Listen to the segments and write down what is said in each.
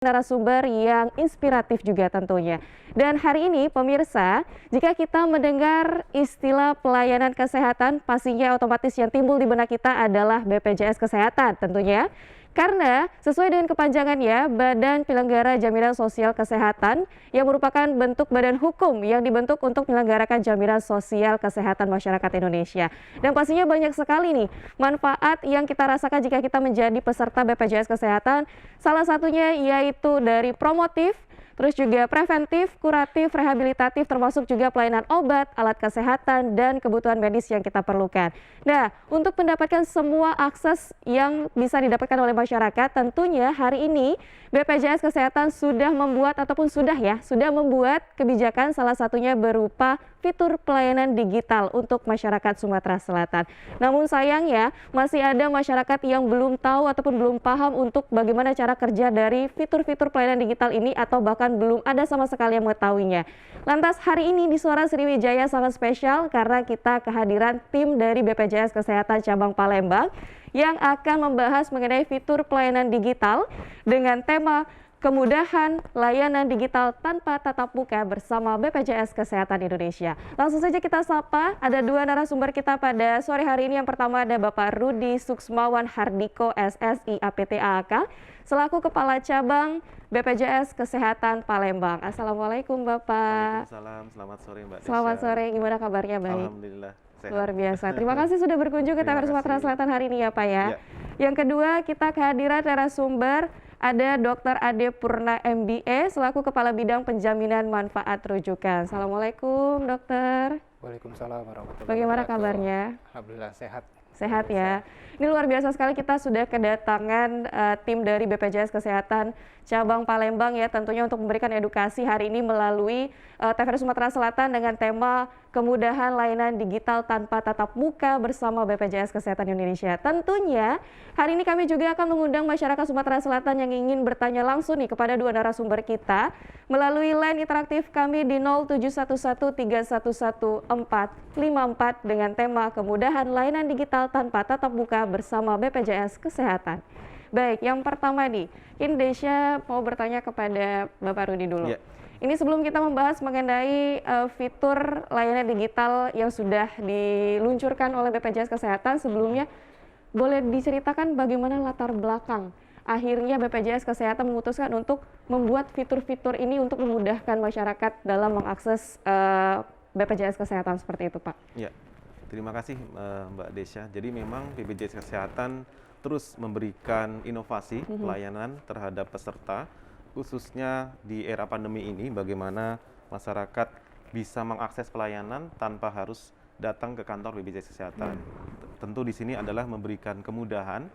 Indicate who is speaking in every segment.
Speaker 1: Narasumber yang inspiratif juga tentunya. Dan hari ini pemirsa, jika kita mendengar istilah pelayanan kesehatan, pastinya otomatis yang timbul di benak kita adalah BPJS Kesehatan tentunya. Karena sesuai dengan kepanjangannya, Badan Penyelenggara Jaminan Sosial Kesehatan yang merupakan bentuk badan hukum yang dibentuk untuk menyelenggarakan jaminan sosial kesehatan masyarakat Indonesia. Dan pastinya banyak sekali nih manfaat yang kita rasakan jika kita menjadi peserta BPJS Kesehatan. Salah satunya yaitu dari promotif, terus juga preventif, kuratif, rehabilitatif, termasuk juga pelayanan obat, alat kesehatan, dan kebutuhan medis yang kita perlukan. Nah, untuk mendapatkan semua akses yang bisa didapatkan oleh masyarakat, tentunya hari ini BPJS Kesehatan sudah membuat sudah membuat kebijakan, salah satunya berupa fitur pelayanan digital untuk masyarakat Sumatera Selatan. Namun sayangnya masih ada masyarakat yang belum tahu ataupun belum paham untuk bagaimana cara kerja dari fitur-fitur pelayanan digital ini atau bahkan belum ada sama sekali yang mengetahuinya. Lantas hari ini di Suara Sriwijaya sangat spesial karena kita kehadiran tim dari BPJS Kesehatan Cabang Palembang yang akan membahas mengenai fitur pelayanan digital dengan tema kemudahan layanan digital tanpa tatap muka bersama BPJS Kesehatan Indonesia. Langsung saja kita sapa, ada dua narasumber kita pada sore hari ini. Yang pertama ada Bapak Rudi Suksmawan Hardiko, SSI APT AAK, selaku Kepala Cabang BPJS Kesehatan Palembang. Assalamualaikum Bapak.
Speaker 2: Waalaikumsalam, selamat sore Mbak Desya.
Speaker 1: Selamat sore, gimana kabarnya? Baik.
Speaker 2: Alhamdulillah, sehat.
Speaker 1: Luar biasa. Terima kasih sudah berkunjung ke TVRI Sumatera Selatan hari ini ya Pak ya. Yang kedua kita kehadiran narasumber ada Dr. Ade Purna MBA selaku Kepala Bidang Penjaminan Manfaat Rujukan. Assalamualaikum Dokter.
Speaker 3: Waalaikumsalam warahmatullahi wabarakatuh.
Speaker 1: Bagaimana kabarnya?
Speaker 3: Alhamdulillah sehat.
Speaker 1: Sehat ya. Ini luar biasa sekali, kita sudah kedatangan tim dari BPJS Kesehatan Cabang Palembang ya, tentunya untuk memberikan edukasi hari ini melalui TVRI Sumatera Selatan dengan tema kemudahan layanan digital tanpa tatap muka bersama BPJS Kesehatan Indonesia. Tentunya hari ini kami juga akan mengundang masyarakat Sumatera Selatan yang ingin bertanya langsung nih kepada dua narasumber kita melalui line interaktif kami di 0711311454 dengan tema kemudahan layanan digital tanpa tatap muka bersama BPJS Kesehatan. Baik, yang pertama nih, Desya mau bertanya kepada Bapak Rudi dulu. Ini sebelum kita membahas mengenai fitur layanan digital yang sudah diluncurkan oleh BPJS Kesehatan, sebelumnya boleh diceritakan bagaimana latar belakang akhirnya BPJS Kesehatan memutuskan untuk membuat fitur-fitur ini untuk memudahkan masyarakat dalam mengakses BPJS Kesehatan seperti itu, Pak.
Speaker 2: Ya, terima kasih Mbak Desya. Jadi memang BPJS Kesehatan terus memberikan inovasi pelayanan terhadap peserta, khususnya di era pandemi ini, bagaimana masyarakat bisa mengakses pelayanan tanpa harus datang ke kantor BPJS Kesehatan. Tentu di sini adalah memberikan kemudahan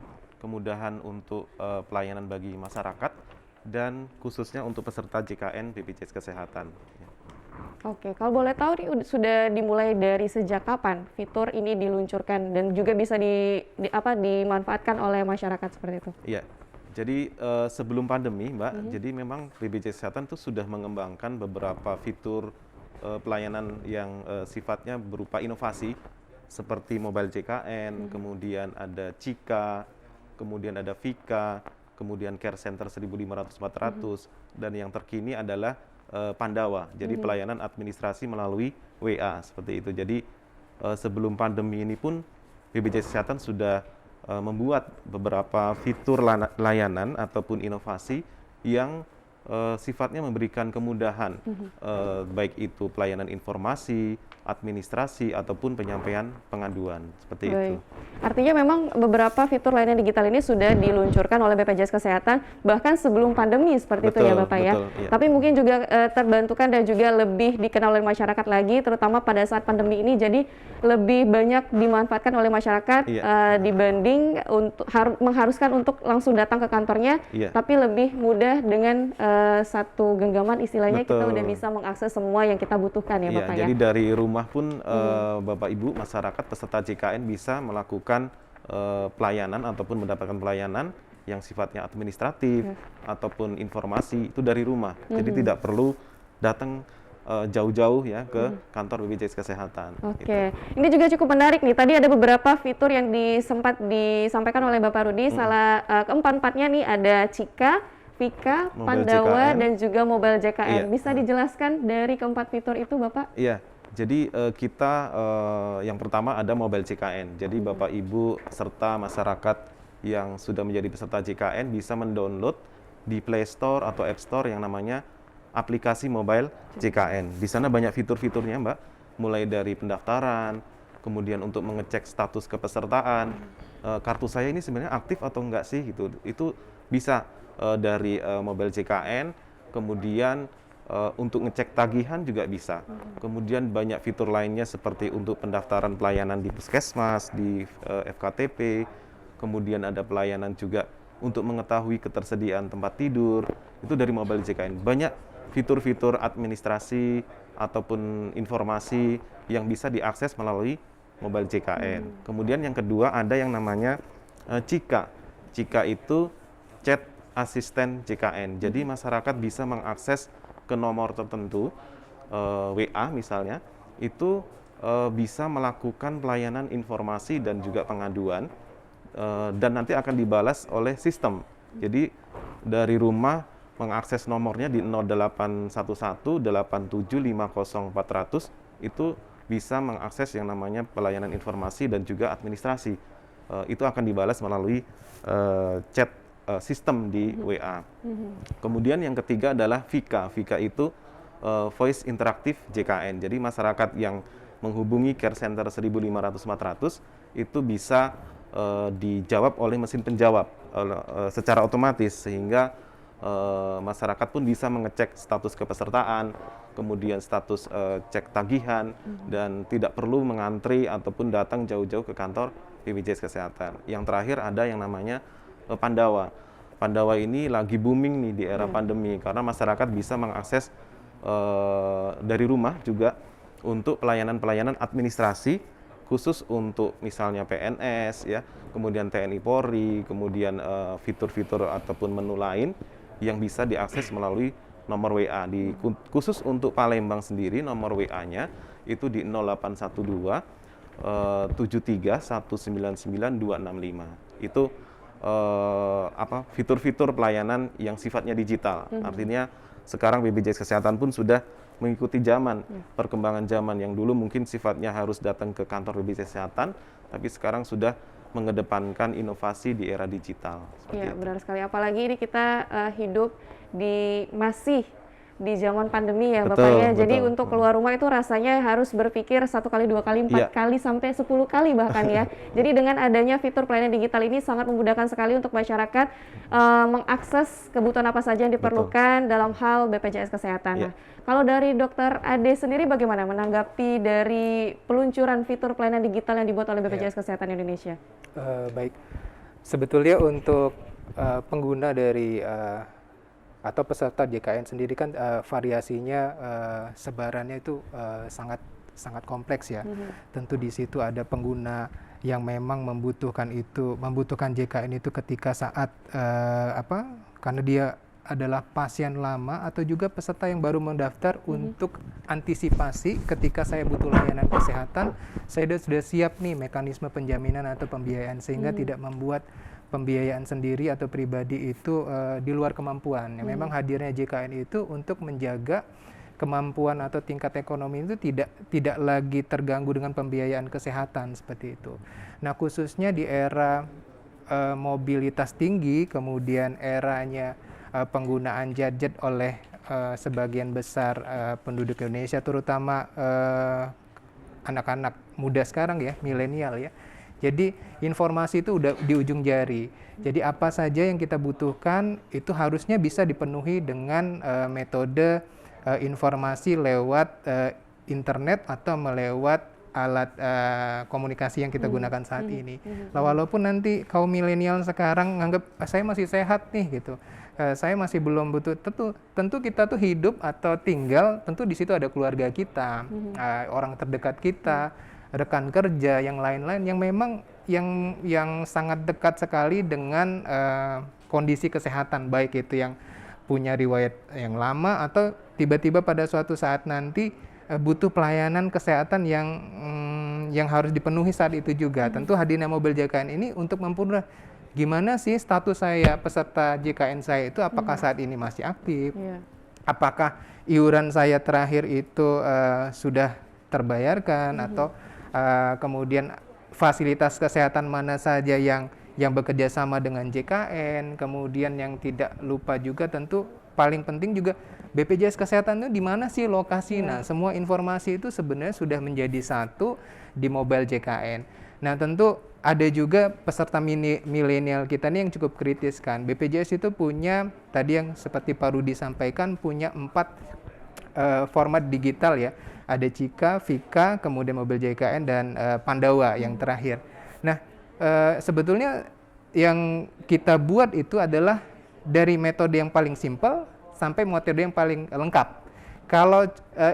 Speaker 2: untuk pelayanan bagi masyarakat dan khususnya untuk peserta JKN BPJS Kesehatan.
Speaker 1: Oke, kalau boleh tahu nih sudah dimulai dari sejak kapan fitur ini diluncurkan dan juga bisa dimanfaatkan oleh masyarakat seperti itu?
Speaker 2: Iya. Jadi sebelum pandemi, Mbak, jadi memang BPJS Kesehatan itu sudah mengembangkan beberapa fitur pelayanan yang sifatnya berupa inovasi seperti mobile JKN, kemudian ada Cika, kemudian ada Vika, kemudian Care Center 1500-400, dan yang terkini adalah Pandawa. Jadi pelayanan administrasi melalui WA seperti itu. Jadi sebelum pandemi ini pun BPJS Kesehatan sudah membuat beberapa fitur layanan ataupun inovasi yang sifatnya memberikan kemudahan, baik itu pelayanan informasi, administrasi, ataupun penyampaian pengaduan, seperti itu.
Speaker 1: Artinya memang beberapa fitur layanan digital ini sudah diluncurkan oleh BPJS Kesehatan bahkan sebelum pandemi seperti itu ya Bapak ya.
Speaker 2: Iya.
Speaker 1: Tapi mungkin juga terbantukan dan juga lebih dikenal oleh masyarakat lagi, terutama pada saat pandemi ini, jadi lebih banyak dimanfaatkan oleh masyarakat dibanding untuk mengharuskan untuk langsung datang ke kantornya, tapi lebih mudah dengan satu genggaman istilahnya. Kita udah bisa mengakses semua yang kita butuhkan ya Bapak ya.
Speaker 2: Jadi dari rumah pun Bapak Ibu masyarakat peserta JKN bisa melakukan pelayanan ataupun mendapatkan pelayanan yang sifatnya administratif ataupun informasi itu dari rumah. Jadi tidak perlu datang jauh-jauung ya ke kantor BPJS Kesehatan.
Speaker 1: Oke, ini juga cukup menarik nih. Tadi ada beberapa fitur yang sempat disampaikan oleh Bapak Rudi. Salah keempat-empatnya nih ada Cika, Vika,
Speaker 2: Mobile
Speaker 1: Pandawa,
Speaker 2: JKN.
Speaker 1: dan juga Mobile JKN.
Speaker 2: Iya.
Speaker 1: Bisa dijelaskan dari keempat fitur itu, Bapak?
Speaker 2: Iya, jadi kita yang pertama ada Mobile JKN. Jadi Bapak Ibu serta masyarakat yang sudah menjadi peserta JKN bisa mendownload di Play Store atau App Store yang namanya aplikasi Mobile JKN. Di sana banyak fitur-fiturnya, Mbak. Mulai dari pendaftaran, kemudian untuk mengecek status kepesertaan, kartu saya ini sebenarnya aktif atau enggak sih gitu. Itu bisa dari Mobile JKN, kemudian untuk ngecek tagihan juga bisa. Kemudian banyak fitur lainnya seperti untuk pendaftaran pelayanan di puskesmas, di FKTP, kemudian ada pelayanan juga untuk mengetahui ketersediaan tempat tidur, itu dari Mobile JKN. Banyak fitur-fitur administrasi ataupun informasi yang bisa diakses melalui Mobile JKN. Kemudian yang kedua ada yang namanya Cika. Cika itu chat asisten JKN. Jadi masyarakat bisa mengakses ke nomor tertentu, WA misalnya, itu bisa melakukan pelayanan informasi dan juga pengaduan, dan nanti akan dibalas oleh sistem. Jadi dari rumah mengakses nomornya di 0811 87 50 400 itu bisa mengakses yang namanya pelayanan informasi dan juga administrasi. Itu akan dibalas melalui chat sistem di WA. Kemudian yang ketiga adalah Vika. Vika itu Voice Interaktif JKN. Jadi masyarakat yang menghubungi care center 1500-400 itu bisa dijawab oleh mesin penjawab secara otomatis, sehingga masyarakat pun bisa mengecek status kepesertaan, kemudian status cek tagihan, dan tidak perlu mengantri ataupun datang jauh-jauh ke kantor BPJS Kesehatan. Yang terakhir ada yang namanya Pandawa. Pandawa ini lagi booming nih di era pandemi karena masyarakat bisa mengakses dari rumah juga untuk pelayanan-pelayanan administrasi khusus untuk misalnya PNS ya, kemudian TNI Polri, kemudian fitur-fitur ataupun menu lain yang bisa diakses melalui nomor WA. Khusus untuk Palembang sendiri nomor WA-nya itu di 0812 73 199 265. Itu fitur-fitur pelayanan yang sifatnya digital. Artinya sekarang BPJS Kesehatan pun sudah mengikuti zaman, perkembangan zaman yang dulu mungkin sifatnya harus datang ke kantor BPJS Kesehatan, tapi sekarang sudah mengedepankan inovasi di era digital.
Speaker 1: Iya, benar sekali. Apalagi ini kita hidup masih di zaman pandemi ya, Bapak ya. Jadi untuk keluar rumah itu rasanya harus berpikir 1 kali, 2 kali, 4 kali, sampai 10 kali bahkan ya. Jadi dengan adanya fitur pelayanan digital ini sangat memudahkan sekali untuk masyarakat mengakses kebutuhan apa saja yang diperlukan dalam hal BPJS Kesehatan. Nah, kalau dari Dokter Ade sendiri bagaimana menanggapi dari peluncuran fitur pelayanan digital yang dibuat oleh BPJS Kesehatan Indonesia?
Speaker 3: Baik, sebetulnya untuk pengguna dari atau peserta JKN sendiri kan variasinya sebarannya itu sangat kompleks ya. Tentu di situ ada pengguna yang memang membutuhkan JKN itu ketika saat karena dia adalah pasien lama atau juga peserta yang baru mendaftar untuk antisipasi ketika saya butuh layanan kesehatan, saya sudah siap nih mekanisme penjaminan atau pembiayaan sehingga tidak membuat pembiayaan sendiri atau pribadi itu di luar kemampuan. Memang hadirnya JKN itu untuk menjaga kemampuan atau tingkat ekonomi itu tidak lagi terganggu dengan pembiayaan kesehatan seperti itu. Nah, khususnya di era mobilitas tinggi, kemudian eranya penggunaan gadget oleh sebagian besar penduduk Indonesia, terutama anak-anak muda sekarang ya, milenial ya. Jadi informasi itu udah di ujung jari. Jadi apa saja yang kita butuhkan itu harusnya bisa dipenuhi dengan metode informasi lewat internet atau melewat alat komunikasi yang kita gunakan saat ini. Walaupun nanti kaum milenial sekarang nganggap saya masih sehat nih gitu. Saya masih belum butuh, tentu kita tuh hidup atau tinggal, tentu di situ ada keluarga kita, orang terdekat kita, rekan kerja, yang lain-lain yang memang yang sangat dekat sekali dengan kondisi kesehatan, baik itu yang punya riwayat yang lama atau tiba-tiba pada suatu saat nanti butuh pelayanan kesehatan yang harus dipenuhi saat itu juga. Tentu hadirnya Mobile JKN ini untuk gimana sih status saya peserta JKN saya itu, apakah saat ini masih aktif,
Speaker 1: Iya.
Speaker 3: apakah iuran saya terakhir itu sudah terbayarkan, atau kemudian fasilitas kesehatan mana saja yang bekerja sama dengan JKN, kemudian yang tidak lupa juga tentu paling penting juga BPJS Kesehatan itu di mana sih lokasi. Nah, semua informasi itu sebenarnya sudah menjadi satu di mobile JKN. Nah, tentu ada juga peserta milenial kita nih yang cukup kritis kan. BPJS itu punya, tadi yang seperti Pak Rudi sampaikan, punya 4 format digital ya. Ada Cika, Vika, kemudian mobil JKN, dan Pandawa yang terakhir. Nah, sebetulnya yang kita buat itu adalah dari metode yang paling simpel sampai metode yang paling lengkap. Kalau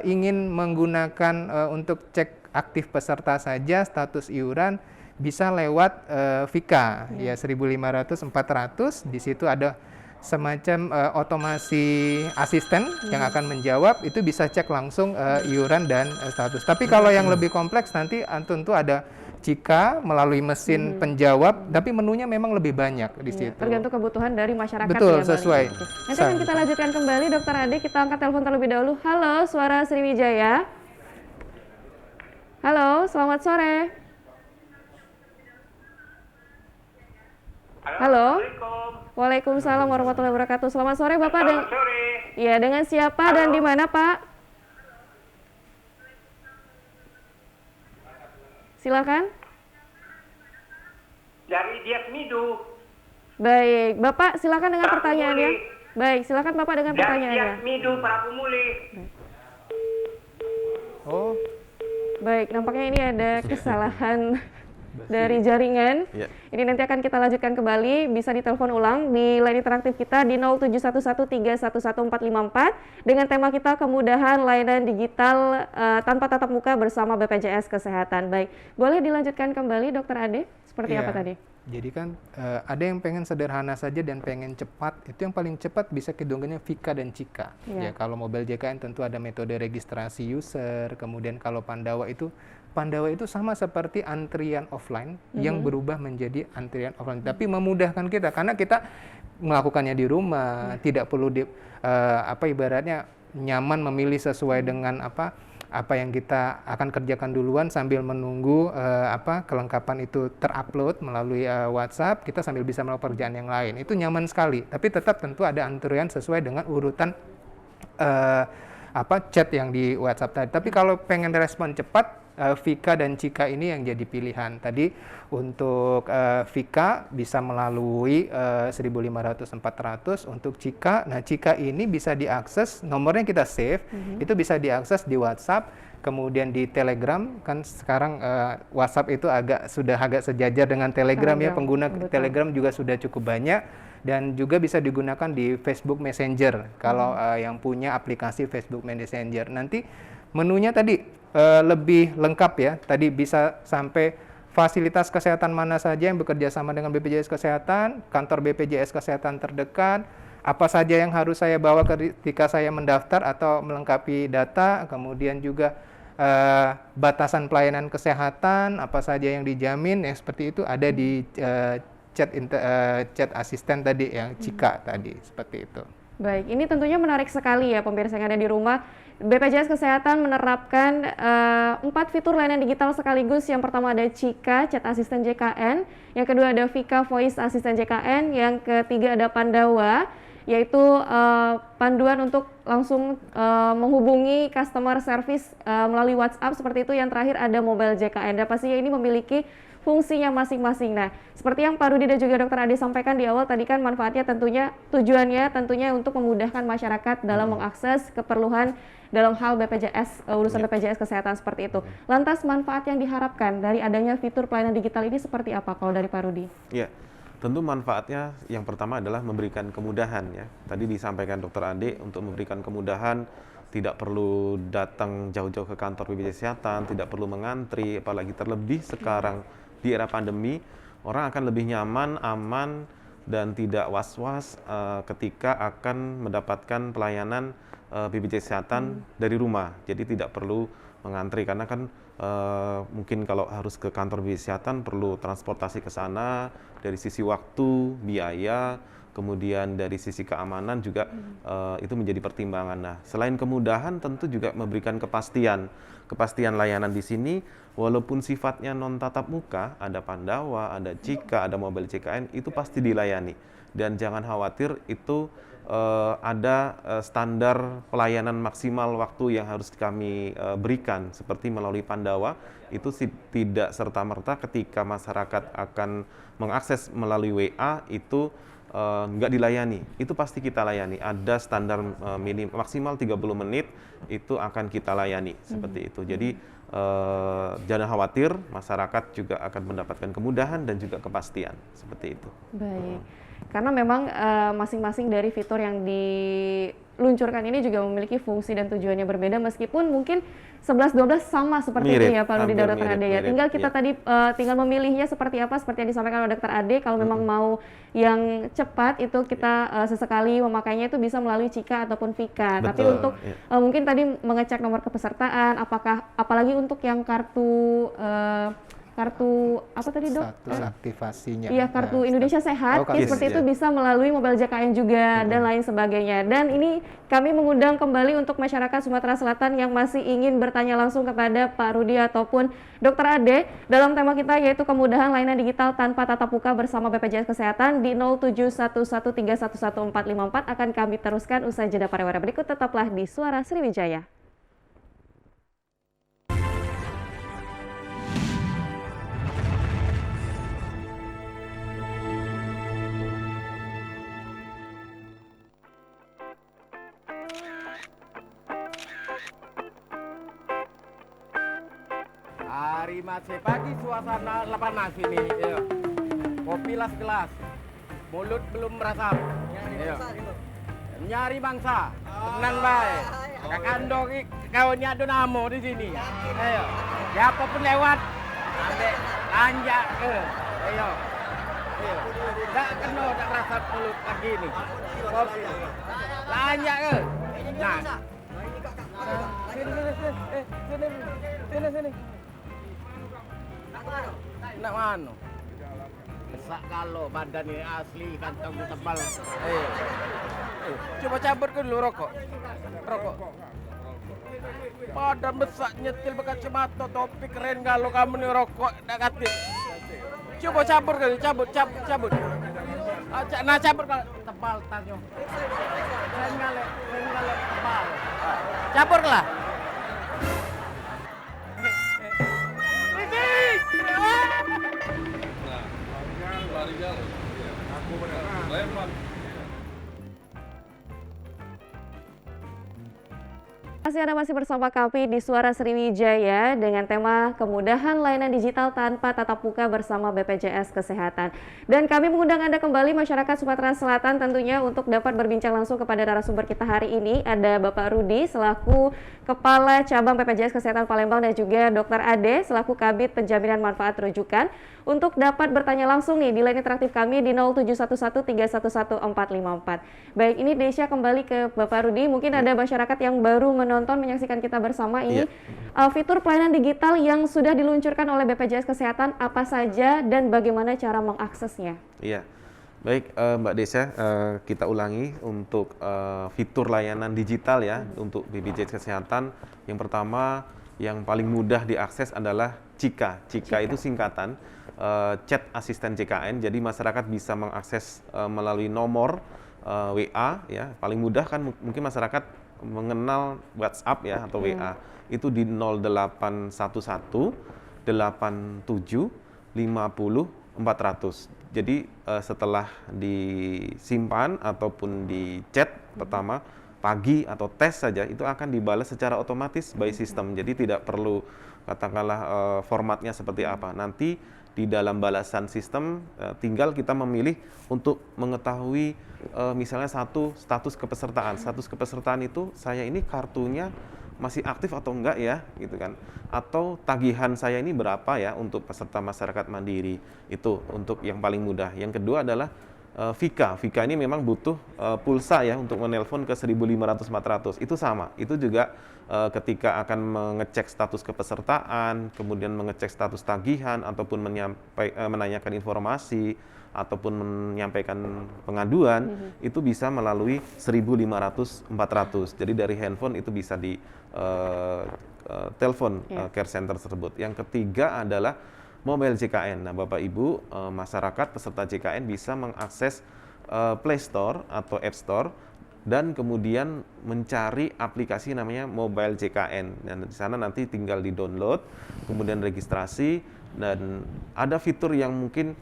Speaker 3: ingin menggunakan untuk cek aktif peserta saja status iuran, bisa lewat Vika ya 1.500-400. Di situ ada semacam otomasi asisten yang akan menjawab, itu bisa cek langsung iuran dan status. Tapi kalau yang lebih kompleks nanti tentu ada Cika melalui mesin penjawab, tapi menunya memang lebih banyak di situ.
Speaker 1: Tergantung kebutuhan dari masyarakat.
Speaker 3: Betul,
Speaker 1: ya,
Speaker 3: sesuai.
Speaker 1: Oke. Nanti akan kita lanjutkan kembali, Dokter Ade. Kita angkat telepon terlebih dahulu. Halo, Suara Sriwijaya. Halo, selamat sore. Halo. Waalaikumsalam warahmatullahi wabarakatuh. Selamat sore, Bapak.
Speaker 4: Selamat sore.
Speaker 1: Iya, dengan siapa dan di mana, Pak? Silakan.
Speaker 4: Dari Diasmidu.
Speaker 1: Baik, Bapak silakan dengan
Speaker 4: Prabu
Speaker 1: pertanyaannya.
Speaker 4: Muli.
Speaker 1: Baik, silakan Bapak dengan
Speaker 4: Dari
Speaker 1: pertanyaannya.
Speaker 4: Diasmidu, Prabu Muli.
Speaker 3: Oh,
Speaker 1: Baik, nampaknya ini ada kesalahan dari jaringan.
Speaker 2: Ya.
Speaker 1: Ini nanti akan kita lanjutkan kembali, bisa ditelepon ulang di line interaktif kita di 0711311454 dengan tema kita kemudahan layanan digital tanpa tatap muka bersama BPJS Kesehatan. Baik, boleh dilanjutkan kembali Dokter Ade, seperti
Speaker 3: iya.
Speaker 1: apa tadi?
Speaker 3: Jadi kan ada yang pengen sederhana saja dan pengen cepat. Itu yang paling cepat bisa kehitungannya Vika dan Cika.
Speaker 1: Iya.
Speaker 3: Ya, kalau mobile JKN tentu ada metode registrasi user. Kemudian kalau Pandawa itu sama seperti antrian offline yang berubah menjadi antrian offline, tapi memudahkan kita karena kita melakukannya di rumah, tidak perlu ibaratnya nyaman memilih sesuai dengan apa yang kita akan kerjakan duluan sambil menunggu kelengkapan itu terupload melalui WhatsApp, kita sambil bisa melakukan pekerjaan yang lain. Itu nyaman sekali, tapi tetap tentu ada antrian sesuai dengan urutan chat yang di WhatsApp tadi. Tapi kalau pengen respon cepat, Vika dan Cika ini yang jadi pilihan. Tadi untuk Vika bisa melalui 1.500-400, untuk Cika. Nah, Cika ini bisa diakses, nomornya kita save, itu bisa diakses di WhatsApp, kemudian di Telegram. Kan sekarang WhatsApp itu sudah agak sejajar dengan Telegram ya, pengguna Telegram juga sudah cukup banyak. Dan juga bisa digunakan di Facebook Messenger kalau yang punya aplikasi Facebook Messenger. Nanti menunya tadi lebih lengkap ya. Tadi bisa sampai fasilitas kesehatan mana saja yang bekerja sama dengan BPJS Kesehatan, kantor BPJS Kesehatan terdekat, apa saja yang harus saya bawa ketika saya mendaftar atau melengkapi data, kemudian juga batasan pelayanan kesehatan, apa saja yang dijamin, ya seperti itu ada di chat asisten tadi yang Cika tadi, seperti itu.
Speaker 1: Baik, ini tentunya menarik sekali ya pemirsa yang ada di rumah. BPJS Kesehatan menerapkan 4 fitur layanan digital sekaligus. Yang pertama ada Cika, chat asisten JKN. Yang kedua ada Vika, voice asisten JKN. Yang ketiga ada Pandawa, yaitu panduan untuk langsung menghubungi customer service melalui WhatsApp seperti itu. Yang terakhir ada mobile JKN. Dan pastinya ini memiliki fungsinya masing-masing. Nah, seperti yang Pak Rudi dan juga Dokter Ade sampaikan di awal tadi kan manfaatnya tujuannya tentunya untuk memudahkan masyarakat dalam mengakses keperluan dalam hal BPJS, urusan BPJS Kesehatan seperti itu. Lantas manfaat yang diharapkan dari adanya fitur pelayanan digital ini seperti apa kalau dari Pak Rudi?
Speaker 2: Ya, tentu manfaatnya yang pertama adalah memberikan kemudahan ya. Tadi disampaikan Dokter Ade untuk memberikan kemudahan, tidak perlu datang jauh-jauh ke kantor BPJS Kesehatan, tidak perlu mengantri, apalagi terlebih sekarang di era pandemi, orang akan lebih nyaman, aman, dan tidak was-was ketika akan mendapatkan pelayanan BPJS Kesehatan dari rumah. Jadi tidak perlu mengantri karena kan mungkin kalau harus ke kantor BPJS Kesehatan perlu transportasi ke sana, dari sisi waktu, biaya, kemudian dari sisi keamanan juga itu menjadi pertimbangan. Nah, selain kemudahan tentu juga memberikan kepastian layanan di sini walaupun sifatnya non tatap muka, ada Pandawa, ada Cika, ada mobile CKN itu pasti dilayani. Dan jangan khawatir itu ada standar pelayanan maksimal waktu yang harus kami berikan seperti melalui Pandawa itu tidak serta-merta ketika masyarakat akan mengakses melalui WA itu nggak dilayani, itu pasti kita layani. Ada standar maksimal 30 menit itu akan kita layani seperti itu. Jadi jangan khawatir, masyarakat juga akan mendapatkan kemudahan dan juga kepastian seperti itu.
Speaker 1: Baik. Karena memang masing-masing dari fitur yang diluncurkan ini juga memiliki fungsi dan tujuannya berbeda meskipun mungkin 11-12 sama seperti
Speaker 2: Mirip,
Speaker 1: itu ya Pak Rudi dan Dr. Ade ya.
Speaker 2: mirip,
Speaker 1: Tinggal kita
Speaker 2: ya.
Speaker 1: tadi tinggal memilihnya seperti apa seperti yang disampaikan oleh Dr. Ade. Kalau memang mau yang cepat itu kita sesekali memakainya itu bisa melalui Cika ataupun Vika. Tapi
Speaker 2: Betul,
Speaker 1: untuk
Speaker 2: ya.
Speaker 1: mungkin tadi mengecek nomor kepesertaan, apalagi untuk yang kartu apa tadi Dok?
Speaker 3: Status aktivasinya.
Speaker 1: Iya, kartu Indonesia Sehat,
Speaker 3: kartu
Speaker 1: seperti
Speaker 2: Yes,
Speaker 1: itu
Speaker 2: ya.
Speaker 1: bisa melalui mobile JKN juga dan lain sebagainya. Dan ini kami mengundang kembali untuk masyarakat Sumatera Selatan yang masih ingin bertanya langsung kepada Pak Rudi ataupun Dr. Ade dalam tema kita yaitu kemudahan layanan digital tanpa tatap muka bersama BPJS Kesehatan di 0711311454 akan kami teruskan usai jeda pariwara berikut. Tetaplah di Suara Sriwijaya.
Speaker 5: Hari masih pagi suasana panas ini. Iya. Kopi las gelas. Mulut belum merasap. Iya. Nyari bangsa. Tenang baik. Kakandong kawannya ada namo di sini. Ayo. Siapa pun lewat. Ambil lanjak ke. Ayo. Ayo. Tak kena tak merasap mulut lagi ni. Kopi. Lanjak ke. Nah. Sini. Nak mana? Besak kalau badan ini asli kantong tebal. Coba cabut ke dulu rokok. Badan besak nyetil pakai kacamata topi keren kalau kamu nih rokok nak kati. Coba cabut ke cabut. Nah cabut kalau tebal tanya. Keren kali tebal. Cabut lah.
Speaker 1: Anda masih bersama kami di Suara Sriwijaya dengan tema kemudahan layanan digital tanpa tatap muka bersama BPJS Kesehatan. Dan kami mengundang Anda kembali masyarakat Sumatera Selatan tentunya untuk dapat berbincang langsung kepada narasumber kita hari ini. Ada Bapak Rudi selaku Kepala Cabang BPJS Kesehatan Palembang dan juga Dr. Ade selaku Kabid Penjaminan Manfaat Rujukan untuk dapat bertanya langsung nih di line interaktif kami di 0711311454. Baik, ini Desya kembali ke Bapak Rudi. Mungkin ada masyarakat yang baru menyaksikan kita bersama ini. Fitur pelayanan digital yang sudah diluncurkan oleh BPJS Kesehatan apa saja dan bagaimana cara mengaksesnya?
Speaker 2: Iya, baik Mbak Desya, kita ulangi untuk fitur layanan digital ya untuk BPJS Kesehatan. Yang pertama, yang paling mudah diakses adalah Cika. Cika itu singkatan chat asisten JKN. Jadi masyarakat bisa mengakses melalui nomor WA ya. Paling mudah kan mungkin masyarakat mengenal WhatsApp ya atau WA. Itu di 0811 87 50 400. Jadi setelah disimpan ataupun di chat pertama pagi atau tes saja itu akan dibalas secara otomatis by system. Jadi tidak perlu katakanlah formatnya seperti apa. Nanti di dalam balasan sistem tinggal kita memilih untuk mengetahui misalnya satu status kepesertaan. Status kepesertaan itu saya ini kartunya masih aktif atau enggak ya gitu kan. Atau tagihan saya ini berapa ya untuk peserta masyarakat mandiri. Itu untuk yang paling mudah. Yang kedua adalah Vika. Vika ini memang butuh pulsa ya untuk menelpon ke 1.500-400. Itu sama. Itu juga ketika akan mengecek status kepesertaan, kemudian mengecek status tagihan, ataupun menanyakan informasi, ataupun menyampaikan pengaduan, itu bisa melalui 1.500-400. Jadi dari handphone itu bisa di telepon care center tersebut. Yang ketiga adalah mobile JKN. Nah, Bapak Ibu, masyarakat peserta JKN bisa mengakses Play Store atau App Store dan kemudian mencari aplikasi namanya Mobile JKN. Dan di sana nanti tinggal di-download, kemudian registrasi, dan ada fitur yang mungkin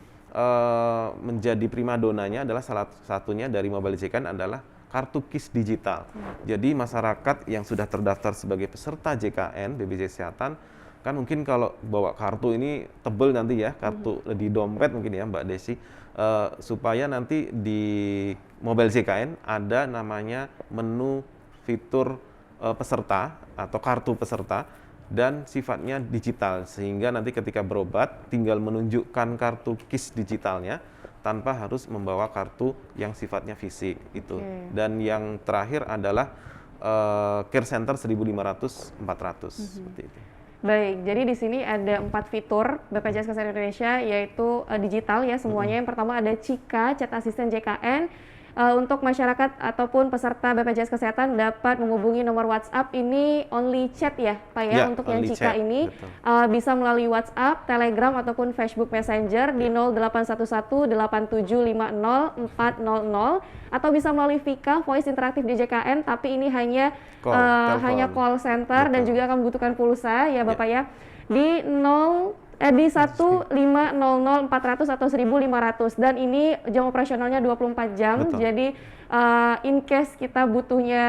Speaker 2: menjadi primadonanya adalah salah satunya dari Mobile JKN adalah kartu KIS digital. Jadi masyarakat yang sudah terdaftar sebagai peserta JKN BPJS Kesehatan kan mungkin kalau bawa kartu ini tebel nanti ya, kartu di dompet mungkin ya Mbak Desi, supaya nanti di Mobile JKN ada namanya menu fitur peserta atau kartu peserta dan sifatnya digital, sehingga nanti ketika berobat tinggal menunjukkan kartu KIS digitalnya tanpa harus membawa kartu yang sifatnya fisik itu. Dan yang terakhir adalah care center 1.500-400 seperti itu.
Speaker 1: Baik, jadi di sini ada 4 fitur BPJS Kesehatan Indonesia, yaitu digital ya semuanya. Yang pertama ada Cika, Chat Assistant JKN. Untuk masyarakat ataupun peserta BPJS Kesehatan dapat menghubungi nomor WhatsApp ini only chat ya Pak ya, untuk yang Cika chat, ini bisa melalui WhatsApp, Telegram ataupun Facebook Messenger di 0811 8750 400 atau bisa melalui Vika Voice Interaktif di JKN, tapi ini hanya call center dan juga akan membutuhkan pulsa ya Bapak ya di 1500 400 atau 1500, dan ini jam operasionalnya 24 jam. Jadi in case kita butuhnya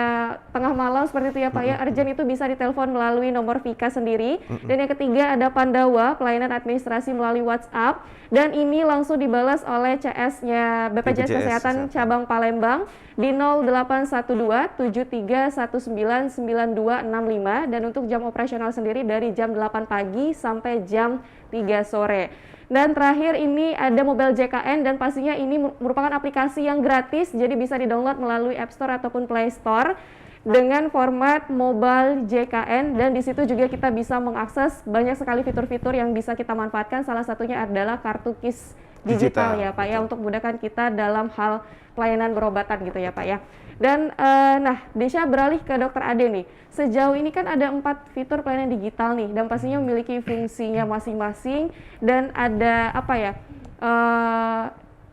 Speaker 1: tengah malam seperti itu ya Pak ya, urgent itu bisa ditelepon melalui nomor Vika sendiri. Dan yang ketiga ada Pandawa, pelayanan administrasi melalui WhatsApp, dan ini langsung dibalas oleh CS-nya BPJS Kesehatan cabang Palembang di 0812 7319 9265, dan untuk jam operasional sendiri dari jam 8 pagi sampai jam 3 sore. Dan terakhir ini ada Mobile JKN, dan pastinya ini merupakan aplikasi yang gratis, jadi bisa di-download melalui App Store ataupun Play Store dengan format Mobile JKN, dan di situ juga kita bisa mengakses banyak sekali fitur-fitur yang bisa kita manfaatkan. Salah satunya adalah kartu KIS digital ya Pak ya, untuk memudahkan kita dalam hal pelayanan berobatan gitu ya Pak ya. Dan nah, Desya beralih ke Dokter Ade nih. Sejauh ini kan ada 4 fitur pelayanan digital nih, dan pastinya memiliki fungsinya masing-masing, dan ada apa ya,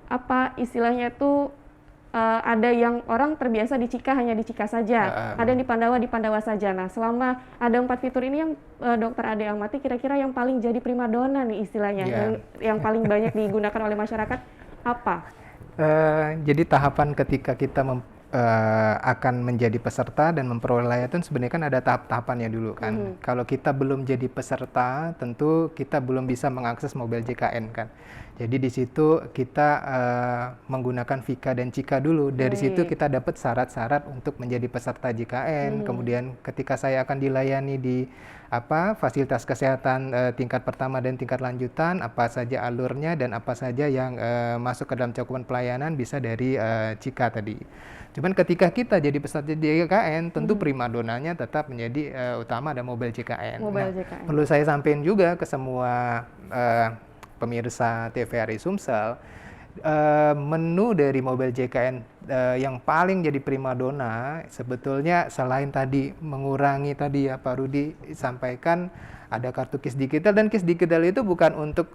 Speaker 1: apa istilahnya itu, ada yang orang terbiasa di Cika hanya di Cika saja, ada yang di Pandawa saja. Nah, selama ada 4 fitur ini yang Dokter Ade amati, kira-kira yang paling jadi primadona nih istilahnya, yang paling banyak digunakan oleh masyarakat apa?
Speaker 3: Jadi tahapan ketika kita akan menjadi peserta dan memperoleh layanan sebenarnya kan ada tahap-tahapannya dulu kan. Kalau kita belum jadi peserta, tentu kita belum bisa mengakses Mobile JKN kan. Jadi di situ kita menggunakan Vika dan Cika dulu. Dari situ kita dapat syarat-syarat untuk menjadi peserta JKN. Kemudian ketika saya akan dilayani di fasilitas kesehatan tingkat pertama dan tingkat lanjutan, apa saja alurnya dan apa saja yang masuk ke dalam cakupan pelayanan bisa dari Cika tadi. Cuman ketika kita jadi peserta JKN, tentu primadonanya tetap menjadi utama ada Mobile JKN. JKN. Perlu saya sampaikan juga ke semua pemirsa TVRI Sumsel, menu dari Mobile JKN yang paling jadi primadona sebetulnya selain tadi mengurangi tadi ya Pak Rudi sampaikan, ada kartu KIS digital, dan KIS digital itu bukan untuk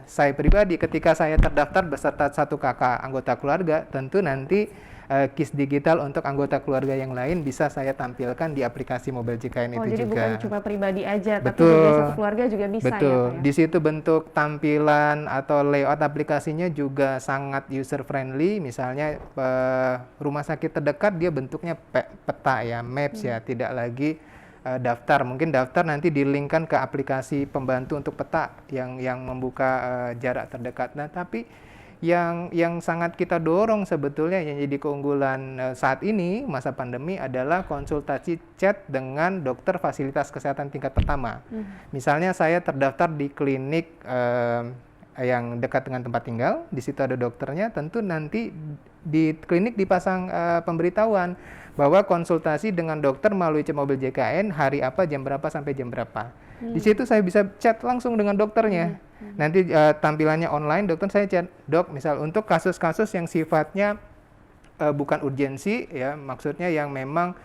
Speaker 3: saya pribadi. Ketika saya terdaftar beserta 1 kakak anggota keluarga, tentu nanti KIS digital untuk anggota keluarga yang lain bisa saya tampilkan di aplikasi Mobile JKN itu
Speaker 1: jadi
Speaker 3: juga.
Speaker 1: Bukan cuma pribadi aja, tapi juga satu keluarga juga bisa.
Speaker 3: Betul.
Speaker 1: Ya Pak ya?
Speaker 3: Di situ bentuk tampilan atau layout aplikasinya juga sangat user friendly. Misalnya rumah sakit terdekat dia bentuknya peta ya, maps ya, tidak lagi daftar. Mungkin daftar nanti dilinkkan ke aplikasi pembantu untuk peta yang membuka jarak terdekat. Nah, tapi yang sangat kita dorong sebetulnya yang jadi keunggulan saat ini masa pandemi adalah konsultasi chat dengan dokter fasilitas kesehatan tingkat pertama. Misalnya saya terdaftar di klinik yang dekat dengan tempat tinggal, di situ ada dokternya, tentu nanti di klinik dipasang pemberitahuan bahwa konsultasi dengan dokter melalui chat mobil JKN hari apa, jam berapa sampai jam berapa. Di situ saya bisa chat langsung dengan dokternya. Nanti tampilannya online, dokter saya chat, "Dok, misal untuk kasus-kasus yang sifatnya bukan urgensi ya, maksudnya yang memang